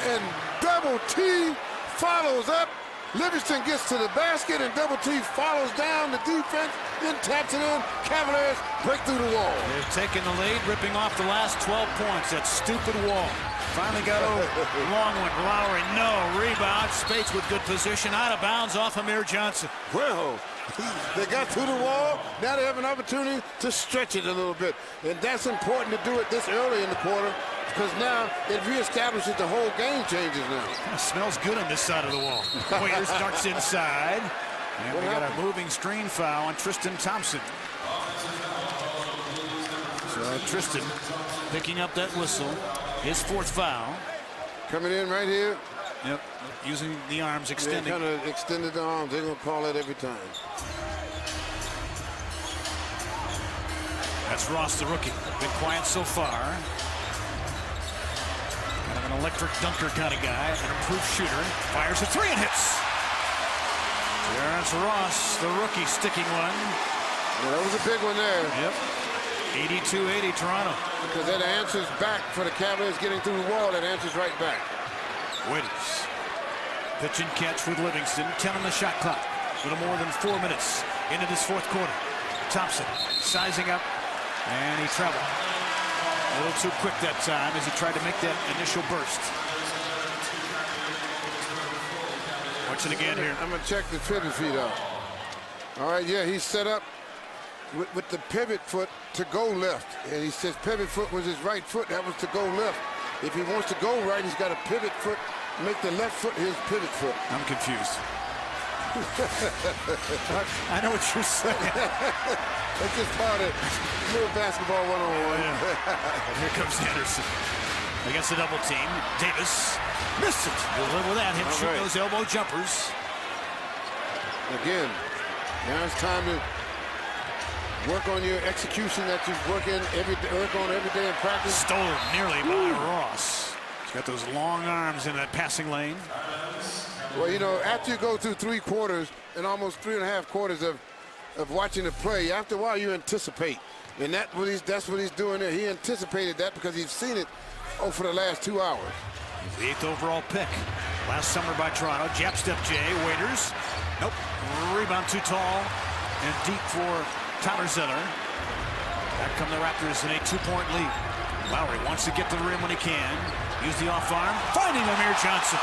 And Double T follows up. Livingston gets to the basket, and Double T follows down the defense, then taps it in. Cavaliers break through the wall. They've taken the lead, ripping off the last 12 points. That stupid wall. Finally got over. Long one. Lowry, no. Rebound. Speigths with good position. Out of bounds off Amir Johnson. Well, they got through the wall. Now they have an opportunity to stretch it a little bit. And that's important to do it this early in the quarter, because now it reestablishes the whole game changes now. Kind of smells good on this side of the wall. Waiters starts inside. And we got a moving screen foul on Tristan Thompson. So Tristan picking up that whistle. His fourth foul. Coming in right here. Yep, using the arms, extending. They kind of extended the arms. They're going to call that every time. That's Ross, the rookie. Been quiet so far. Kind of an electric dunker kind of guy. An improved shooter. Fires a three and hits. There's Ross, the rookie, sticking one. Yeah, that was a big one there. Yep. 82-80 Toronto. Because that answers back for the Cavaliers getting through the wall. That answers right back. Waiters. Pitch and catch with Livingston. 10 on the shot clock. Little more than 4 minutes into this fourth quarter. Thompson sizing up. And he traveled. A little too quick that time as he tried to make that initial burst. Watch it again here. I'm going to check the pivot feet out. All right, yeah, he's set up with the pivot foot to go left. And he says pivot foot was his right foot. That was to go left. If he wants to go right, he's got a pivot foot. Make the left foot his pivot foot. I'm confused. I know what you're saying. That's just part of little basketball one-on-one. Here comes Anderson against the double team. Davis missed it. We'll live with that. Him shoot those elbow jumpers. Again, now it's time to work on your execution that you work on every day in practice. Stolen nearly by Ross. He's got those long arms in that passing lane. Well, you know, after you go through 3 quarters and almost 3.5 quarters of watching the play, after a while you anticipate. And that's what he's doing there. He anticipated that because he's seen it for the last 2 hours. The 8th overall pick last summer by Toronto. Jab step J. Waiters. Nope. Rebound too tall and deep for Tyler Zeller. Back come the Raptors in a 2-point lead. Lowry wants to get to the rim when he can. Use the off arm. Finding Amir Johnson.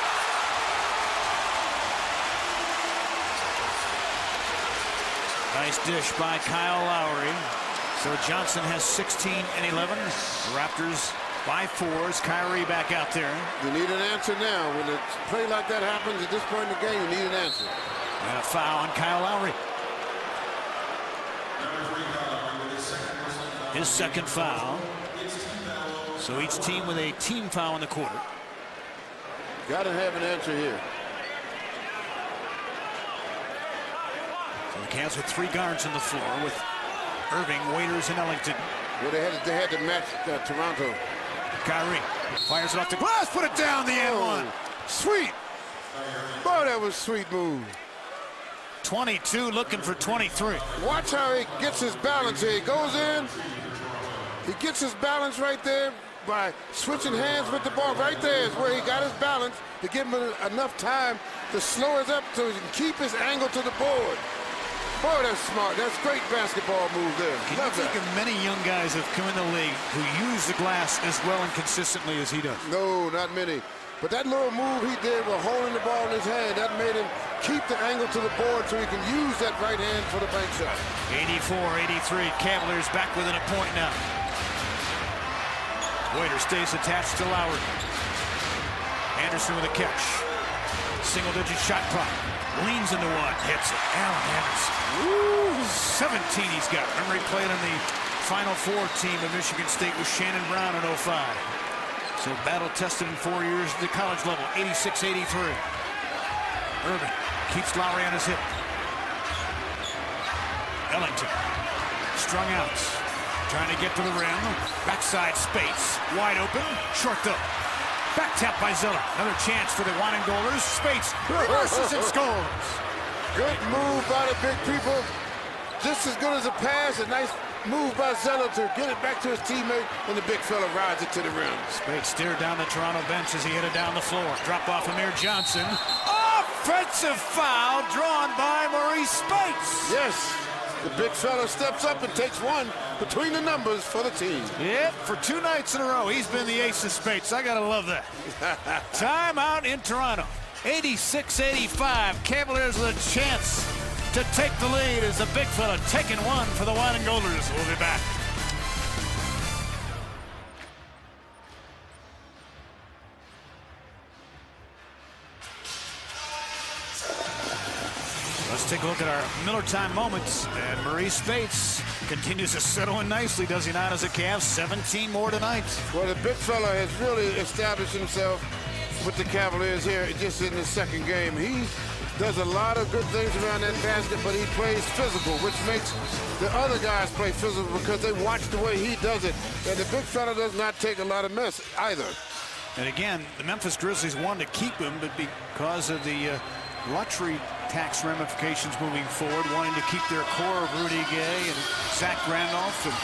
Nice dish by Kyle Lowry. So Johnson has 16 and 11. The Raptors by 4s. Kyrie back out there. You need an answer now. When a play like that happens at this point in the game, you need an answer. And a foul on Kyle Lowry. His second foul. So each team with a team foul in the quarter. Got to have an answer here. So the Cavs with 3 guards on the floor with Irving, Waiters, and Ellington. Well, they had to match Toronto. Kyrie fires it off the glass, put it down the end one. Sweet. Boy, that was a sweet move. 22 looking for 23. Watch how he gets his balance here. He goes in. He gets his balance right there by switching hands with the ball. Right there is where he got his balance to give him enough time to slow it up so he can keep his angle to the board. Boy, that's smart. That's great basketball move there. Can you think of many young guys that have come in the league who use the glass as well and consistently as he does? No, not many. But that little move he did with holding the ball in his hand, that made him keep the angle to the board so he can use that right hand for the bank shot. 84-83. Cavaliers back within a point now. Waiter stays attached to Lowry. Anderson with a catch. Single-digit shot clock. Leans into one. Hits it. Allen Anderson. Woo! 17 he's got. Remember he played on the Final Four team of Michigan State with Shannon Brown in 05. So battle-tested in 4 years at the college level. 86-83. Irving keeps Lowry on his hip. Ellington strung out. trying to get to the rim. Backside Speigths, wide open, short though. Back tap by Zeller. Another chance for the wine and golders. Speigths reverses and scores. Good move by the big people. Just as good as a pass. A nice move by Zeller to get it back to his teammate, and the big fella rides it to the rim. Speigths steered down the Toronto bench as he headed down the floor. Drop off Amir Johnson. Offensive foul drawn by Marreese Speigths. Yes, the big fella steps up and takes one between the numbers for the team. Yep, for 2 nights in a row, he's been the ace of Speigths. I gotta love that. Timeout in Toronto. 86-85. Cavaliers with a chance to take the lead as the big fella taking one for the wine and golders. We'll be back. Let's take a look at our Miller time moments. And Marreese Speigths continues to settle in nicely, does he not, as a Cavs? 17 more tonight. Well, the big fella has really established himself with the Cavaliers here just in the second game. He does a lot of good things around that basket, but he plays physical, which makes the other guys play physical because they watch the way he does it. And the big fella does not take a lot of mess either. And again, the Memphis Grizzlies wanted to keep him, but because of the luxury tax ramifications moving forward, wanting to keep their core of Rudy Gay and Zach Randolph and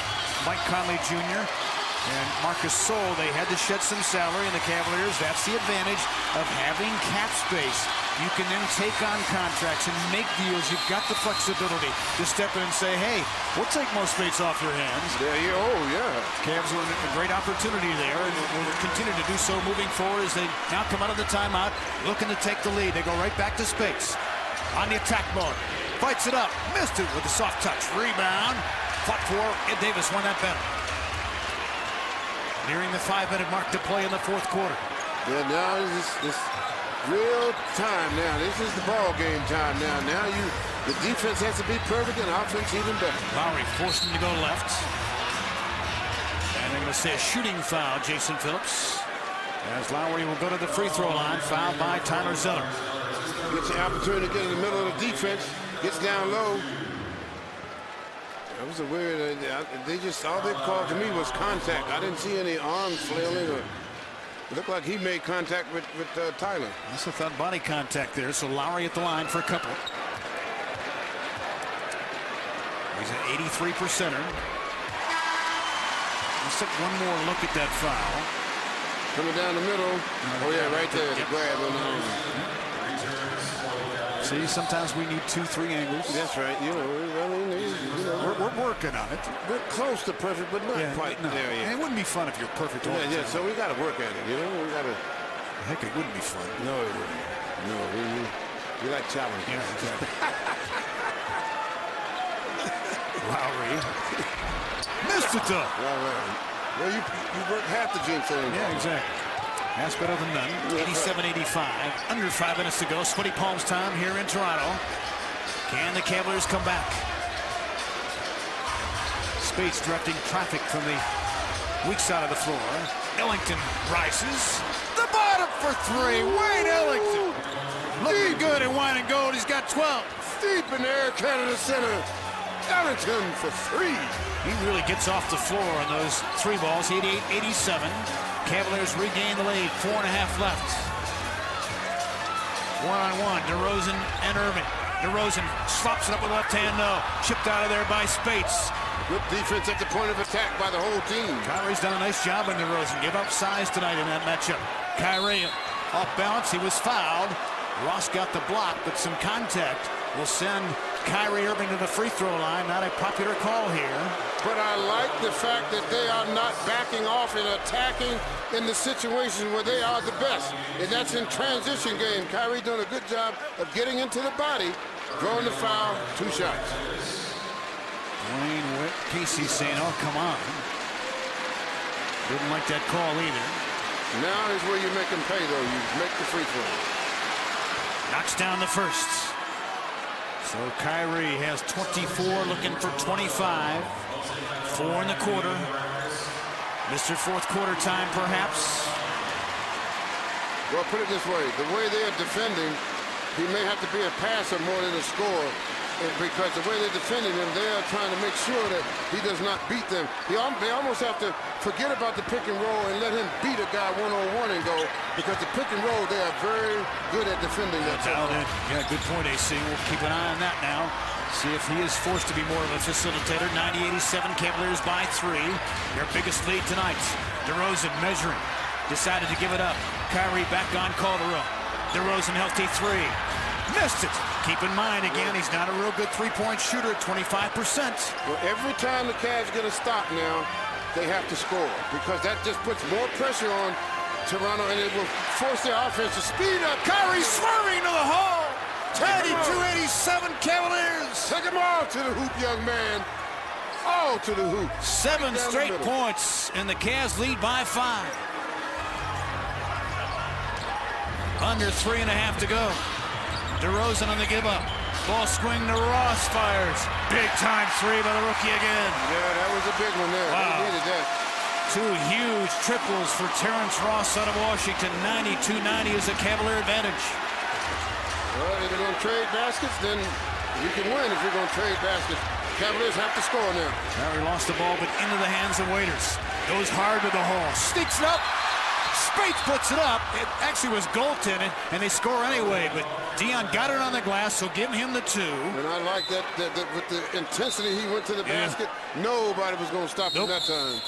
Mike Conley Jr. and Marcus Sol, they had to shed some salary in the Cavaliers. That's the advantage of having cap space. You can then take on contracts and make deals. You've got the flexibility to step in and say, hey, we'll take most space off your hands. There you go, yeah. Cavs were in a great opportunity there and will continue to do so moving forward as they now come out of the timeout looking to take the lead. They go right back to Speigths on the attack mode. Fights it up. Missed it with a soft touch. Rebound. Fought for. Ed Davis won that battle. Nearing the 5-minute mark to play in the fourth quarter. Yeah, now it's real time now. This is the ball game time now. Now the defense has to be perfect and offense even better. Lowry forced him to go left. And they're going to say a shooting foul, Jason Phillips. As Lowry will go to the free throw line, fouled by Tyler Zeller. Gets the opportunity to get in the middle of the defense. Gets down low. That was a weird. They just all they called to me was contact. I didn't see any arms flailing. Or it looked like he made contact with Tyler. That's a thought body contact there. So Lowry at the line for a couple. He's an 83%er. Let's take one more look at that foul. Coming down the middle. Oh yeah, right there. The grab on the arm. See, sometimes we need 2-3 angles. That's right. You know, I mean, we're working on it. We're close to perfect, but not quite there yet. And it wouldn't be fun if you're perfect all the time. Yeah, so we got to work at it. You know, we got to. Heck, it wouldn't be fun. No, it wouldn't. No, we like challenge. Yeah, exactly. Lowry missed it though. Well, you work half the jinx on him. Yeah, exactly. That's better than none. 87-85. Under 5 minutes to go. Sweaty palms time here in Toronto. Can the Cavaliers come back? Speigths directing traffic from the weak side of the floor. Ellington rises. The bottom for 3. Wayne Ellington. Looking good in wine and gold. He's got 12. Deep in there, Canada Center. Ellington for 3. He really gets off the floor on those 3 balls. 88-87. Cavaliers regain the lead. 4.5 left. 1-on-1. DeRozan and Irving. DeRozan slops it up with left hand. No. Chipped out of there by Speigths. Good defense at the point of attack by the whole team. Kyrie's done a nice job on DeRozan. Give up size tonight in that matchup. Kyrie off balance. He was fouled. Ross got the block, but some contact will send Kyrie Irving to the free throw line. Not a popular call here. But I like the fact that they are not backing off and attacking in the situation where they are the best. And that's in transition game. Kyrie doing a good job of getting into the body, drawing the foul, 2 shots. Wayne Casey saying, oh, come on. Didn't like that call either. Now is where you make them pay, though. You make the free throw. Knocks down the first. So Kyrie has 24, looking for 25. 4 in the quarter. Mr. Fourth quarter time, perhaps. Well, put it this way. The way they're defending, he may have to be a passer more than a scorer. because the way they defended him, they are trying to make sure that he does not beat them. They almost have to forget about the pick and roll and let him beat a guy one-on-one and go, because the pick and roll, they are very good at defending that. Yeah, good point, AC. We'll keep an eye on that now. See if he is forced to be more of a facilitator. 90-87, Cavaliers by 3. Their biggest lead tonight. DeRozan measuring. Decided to give it up. Kyrie back on Calderon. DeRozan healthy 3. Missed it. Keep in mind, again, he's not a real good three-point shooter at 25%. Well, every time the Cavs get a stop now, they have to score, because that just puts more pressure on Toronto, and it will force their offense to speed up. Kyrie swerving to the hole. 92-87 Cavaliers. Take them all to the hoop, young man. All to the hoop. 7 straight points, and the Cavs lead by 5. Under 3.5 to go. DeRozan on the give up. Ball swing to Ross, fires. Big time 3 by the rookie again. Yeah, that was a big one there. Wow. He needed that. 2 huge triples for Terrence Ross out of Washington. 92-90 is a Cavalier advantage. Well, if they're going to trade baskets, then you can win if you're going to trade baskets. Cavaliers have to score now. He lost the ball, but into the hands of Waiters. Goes hard to the hole. Sneaks it up. Speigths puts it up. It actually was goaltended, and they score anyway. But Dion got it on the glass, so give him the 2. And I like that with the intensity he went to the basket, nobody was going to stop him that time.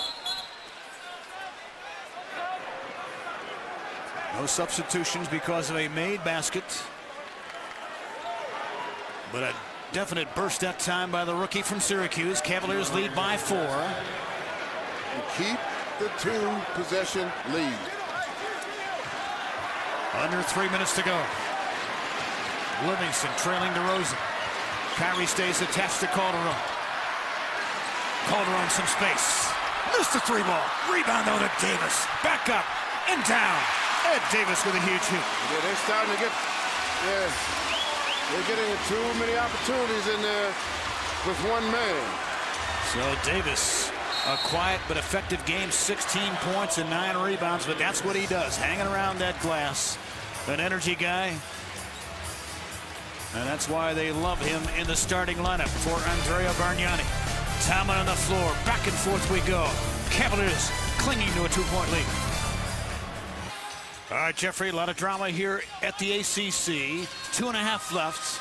No substitutions because of a made basket. But a definite burst that time by the rookie from Syracuse. Cavaliers lead by 4. And keep the 2-possession lead. Under 3 minutes to go. Livingston trailing DeRozan. Kyrie stays attached to Calderon. Calderon some space. Missed the 3-ball. Rebound though to Davis. Back up and down. Ed Davis with a huge hit. Yeah, they're starting to get. Yeah, they're getting too many opportunities in there with one man. So Davis, a quiet but effective game. 16 points and 9 rebounds, but that's what he does, hanging around that glass. An energy guy. And that's why they love him in the starting lineup for Andrea Bargnani. Tomlin on the floor. Back and forth we go. Cavaliers clinging to a 2-point lead. All right, Jeffrey, a lot of drama here at the ACC. 2.5 left.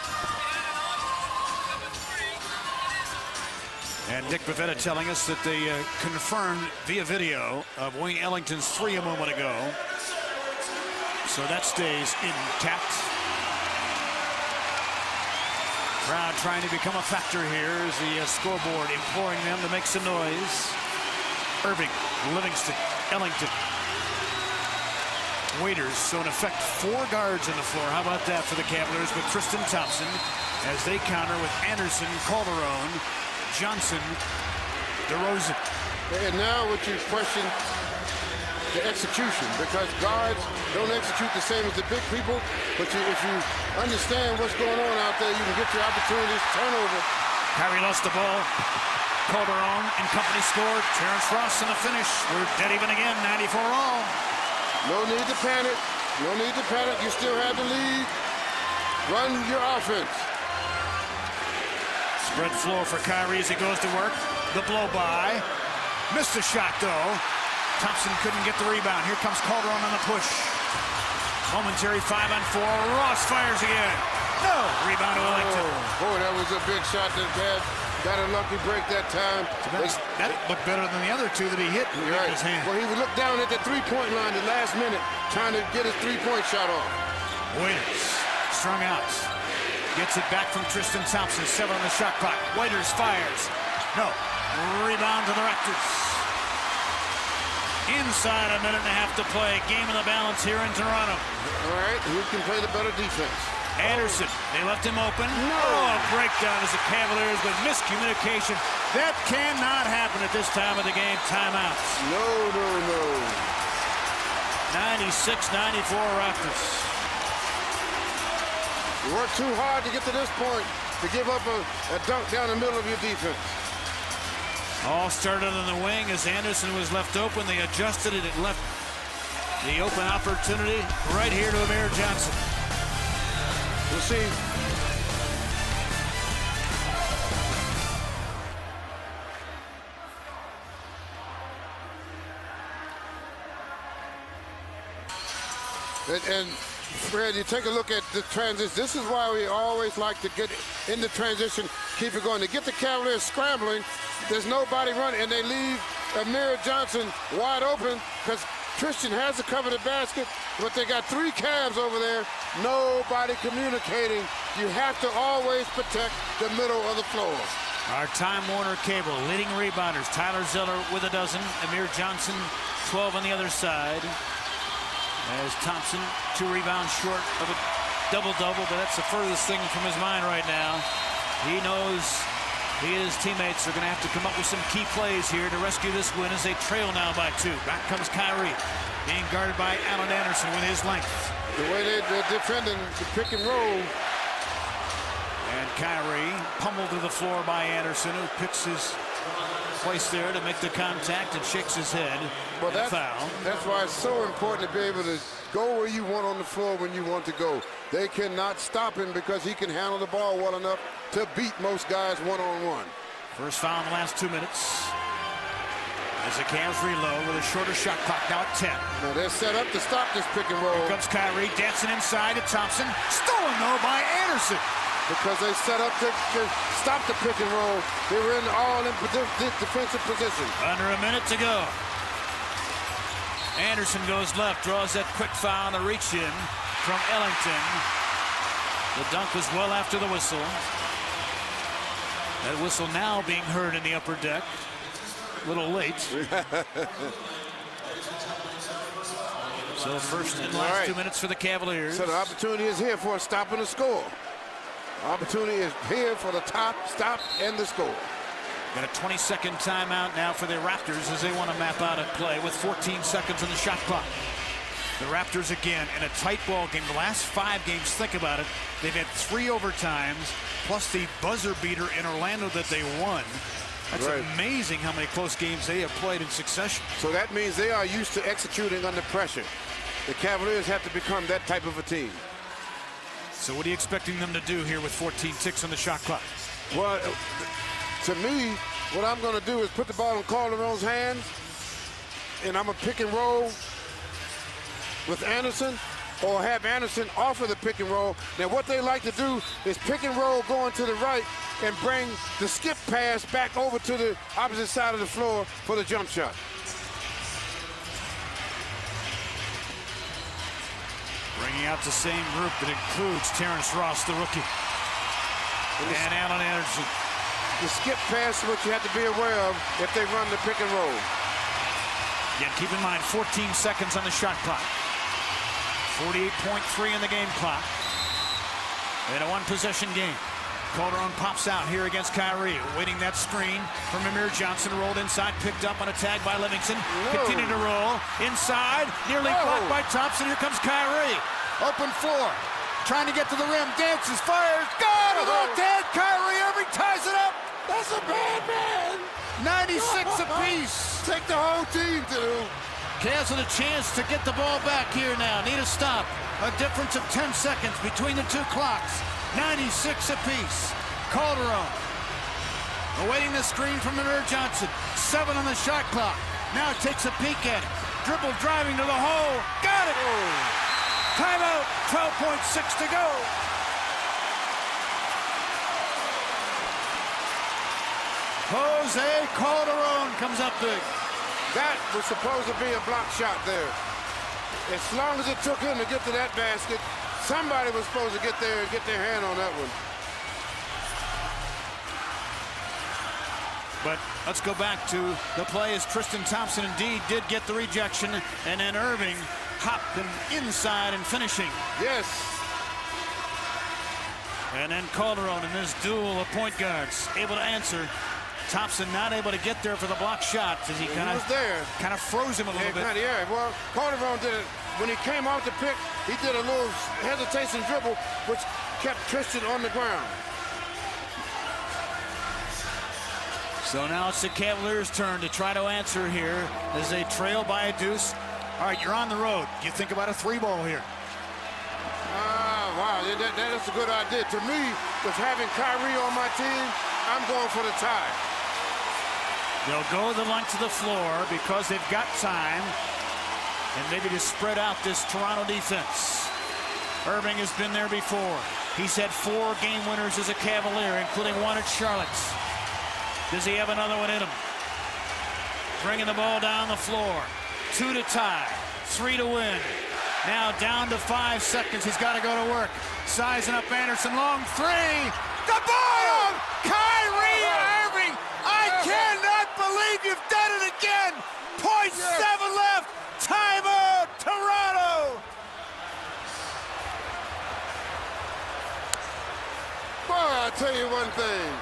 And Dick Bavetta telling us that they confirmed via video of Wayne Ellington's 3 a moment ago. So that stays intact. Crowd trying to become a factor here as the scoreboard imploring them to make some noise. Irving, Livingston, Ellington, Waiters. So in effect, 4 guards on the floor. How about that for the Cavaliers with Tristan Thompson as they counter with Anderson, Calderon, Johnson, DeRozan. And now what you question the execution, because guards don't execute the same as the big people, but if you understand what's going on out there, you can get your opportunities. Turnover. Kyrie lost the ball. Calderon and company scored. Terrence Ross in the finish. We're dead even again, 94 all. No need to panic. No need to panic. You still have the lead. Run your offense. Spread floor for Kyrie as he goes to work. The blow by. Missed the shot though. Thompson couldn't get the rebound. Here comes Calderon on the push. Momentary 5-on-4. Ross fires again. No. Rebound to Ellington. Boy, that was a big shot that got a lucky break that time. That looked better than the other 2 that he hit with his hand. Well, he would look down at the 3-point line the last minute, trying to get his 3-point shot off. Waiters strung out. Gets it back from Tristan Thompson. 7 on the shot clock. Waiters fires. No. Rebound to the Raptors. Inside a minute and a half to play. Game in the balance here in Toronto. All right, who can play the better defense? Anderson, they left him open. No. Oh, a breakdown as the Cavaliers with miscommunication. That cannot happen at this time of the game. Timeouts. No. 96-94 Raptors. You work too hard to get to this point to give up a dunk down the middle of your defense. All started on the wing as Anderson was left open. They adjusted it. It left the open opportunity right here to Amir Johnson. We'll see. And Fred, you take a look at the transition. This is why we always like to get in the transition, keep it going. To get the Cavaliers scrambling, there's nobody running, and they leave Amir Johnson wide open because Christian has to cover the basket, but they got 3 Cavs over there. Nobody communicating. You have to always protect the middle of the floor. Our Time Warner cable leading rebounders. Tyler Zeller with a dozen. Amir Johnson 12 on the other side. As Thompson 2 rebounds short of a double-double, but that's the furthest thing from his mind right now. He knows he and his teammates are going to have to come up with some key plays here to rescue this win as they trail now by 2. Back comes Kyrie, being guarded by Allen Anderson with his length. The way they're defending the pick and roll. And Kyrie pummeled to the floor by Anderson, who picks his place there to make the contact and shakes his head. Well, that's why it's so important to be able to go where you want on the floor when you want to go. They cannot stop him because he can handle the ball well enough to beat most guys one-on-one. First foul in the last 2 minutes. As the Cavs reload with a shorter shot clock now at 10. Now they're set up to stop this pick and roll. Here comes Kyrie dancing inside to Thompson. Stolen though by Anderson. Because they set up to stop the pick and roll. They were in all in defensive position. Under a minute to go. Anderson goes left, draws that quick foul on the reach in from Ellington. The dunk was well after the whistle. That whistle now being heard in the upper deck. A little late. So first and last 2 minutes for the Cavaliers. So the opportunity is here for a stop and a score. Opportunity is here for the stop and the score. Got a 20-second timeout now for the Raptors as they want to map out a play with 14 seconds on the shot clock. The Raptors again in a tight ball game. The last 5 games, think about it. They've had 3 overtimes plus the buzzer beater in Orlando that they won. That's amazing how many close games they have played in succession. So that means they are used to executing under pressure. The Cavaliers have to become that type of a team. So what are you expecting them to do here with 14 ticks on the shot clock? Well, to me, what I'm going to do is put the ball in Calderon's hands, and I'm going to pick and roll with Anderson, or have Anderson offer the pick and roll. Now, what they like to do is pick and roll going to the right and bring the skip pass back over to the opposite side of the floor for the jump shot. Bringing out the same group that includes Terrence Ross, the rookie, and Allen Anderson. The skip pass is what you have to be aware of if they run the pick and roll. Again, keep in mind 14 seconds on the shot clock. 48.3 in the game clock. In a 1-possession game. Calderon pops out here against Kyrie, waiting that screen from Amir Johnson, rolled inside, picked up on a tag by Livingston. Continue to roll inside, nearly blocked by Thompson. Here comes Kyrie, open floor, trying to get to the rim, dances, fires, got it! Dead. Kyrie Irving ties it up. That's a bad man. 96 apiece. Take the whole team to do. Cavs with a chance to get the ball back here now. Need a stop. A difference of 10 seconds between the 2 clocks. 96 apiece. Calderon awaiting the screen from Amir Johnson. 7 on the shot clock. Now takes a peek at it. Dribble driving to the hole. Got it. Timeout. 12.6 to go. Jose Calderon comes up big. That was supposed to be a block shot there. As long as it took him to get to that basket, somebody was supposed to get there and get their hand on that one. But let's go back to the play as Tristan Thompson indeed did get the rejection, and then Irving hopped him inside and finishing. Yes. And then Calderon in this duel of point guards able to answer. Thompson not able to get there for the block shot as he kind of froze him a little bit. Yeah, well, Calderon did it. When he came off the pick, he did a little hesitation dribble, which kept Tristan on the ground. So now it's the Cavaliers' turn to try to answer here as they trail by a deuce. All right, you're on the road. You think about a 3-ball here. Wow, that is a good idea. To me, with having Kyrie on my team, I'm going for the tie. They'll go the length of the floor because they've got time. and maybe to spread out this Toronto defense. Irving has been there before. He's had 4 game winners as a Cavalier, including one at Charlotte's. Does he have another one in him? Bringing the ball down the floor. 2 to tie, 3 to win. Now down to 5 seconds. He's got to go to work. Sizing up Anderson. Long 3. The ball! Kyrie Irving! I cannot believe you've done it again! 0.7 left. Timeout, Toronto! Boy, I'll tell you one thing.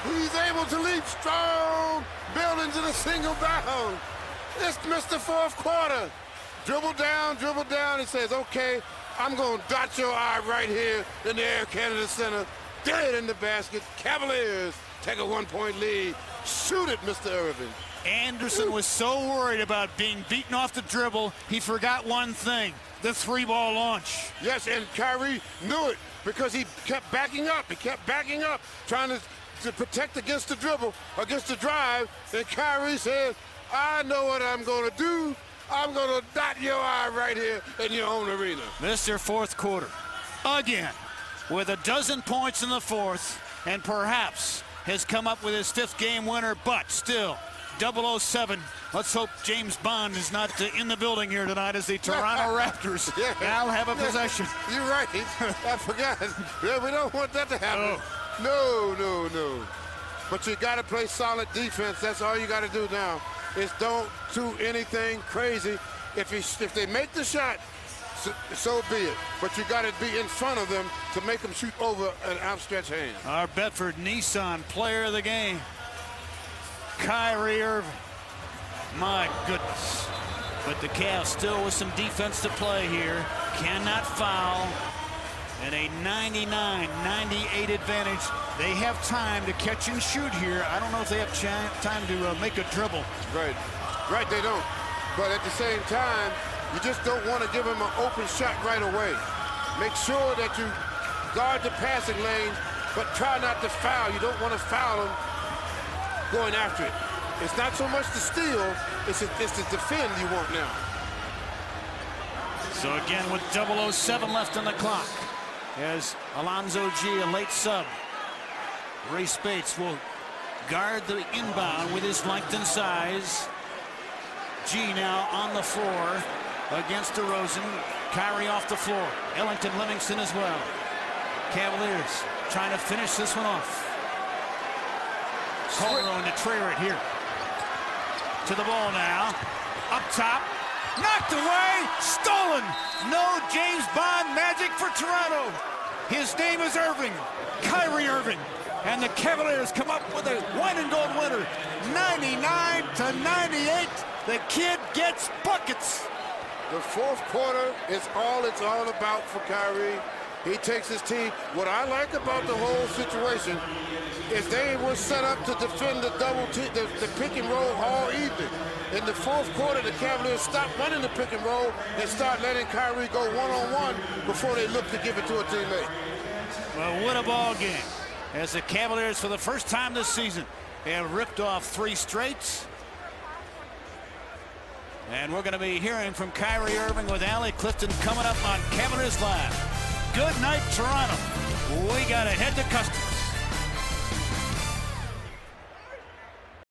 He's able to leap strong buildings in a single bound. It's Mr. Fourth Quarter. Dribble down. He says, okay, I'm going to dot your eye right here in the Air Canada Center. Dead in the basket. Cavaliers take a 1-point lead. Shoot it, Mr. Irving. Anderson was so worried about being beaten off the dribble, he forgot one thing, the 3-ball launch. Yes, and Kyrie knew it because he kept backing up. He kept backing up, trying to protect against the dribble, against the drive. And Kyrie said, I know what I'm going to do. I'm going to dot your eye right here in your own arena. Mr. Fourth Quarter, again, with a dozen points in the fourth, and perhaps has come up with his 5th game winner, but still, 007. Let's hope James Bond is not in the building here tonight as the Toronto Raptors now have a possession. You're right. I forgot. Yeah, we don't want that to happen. No. But you got to play solid defense. That's all you got to do now. Is don't do anything crazy. If they make the shot, so be it. But you got to be in front of them to make them shoot over an outstretched hand. Our Bedford Nissan player of the game, Kyrie Irving. My goodness. But the Cavs still with some defense to play here. Cannot foul. And a 99-98 advantage. They have time to catch and shoot here. I don't know if they have time to make a dribble. Right, they don't. But at the same time, you just don't want to give them an open shot right away. Make sure that you guard the passing lane, but try not to foul. You don't want to foul them going after it. It's not so much to steal, it's to defend you want now. So again, with 007 left on the clock, as Alonzo G, a late sub. Marreese Speigths will guard the inbound with his length and size. G now on the floor against DeRozan. Kyrie off the floor. Ellington, Livingston as well. Cavaliers trying to finish this one off. Calderon to trigger it here. To the ball now. Up top. Knocked away. Stolen. No James Bond magic for Toronto. His name is Irving. Kyrie Irving. And the Cavaliers come up with a white and gold winner. 99-98. The kid gets buckets. The fourth quarter is all it's all about for Kyrie. He takes his team. What I like about the whole situation is they were set up to defend the the pick and roll all evening. In the fourth quarter, the Cavaliers stopped running the pick and roll and start letting Kyrie go one-on-one before they look to give it to a teammate. Well, what a ball game. As the Cavaliers, for the first time this season, have ripped off 3 straights. And we're going to be hearing from Kyrie Irving with Allie Clifton coming up on Cavaliers Live. Good night, Toronto. We got to head to customers.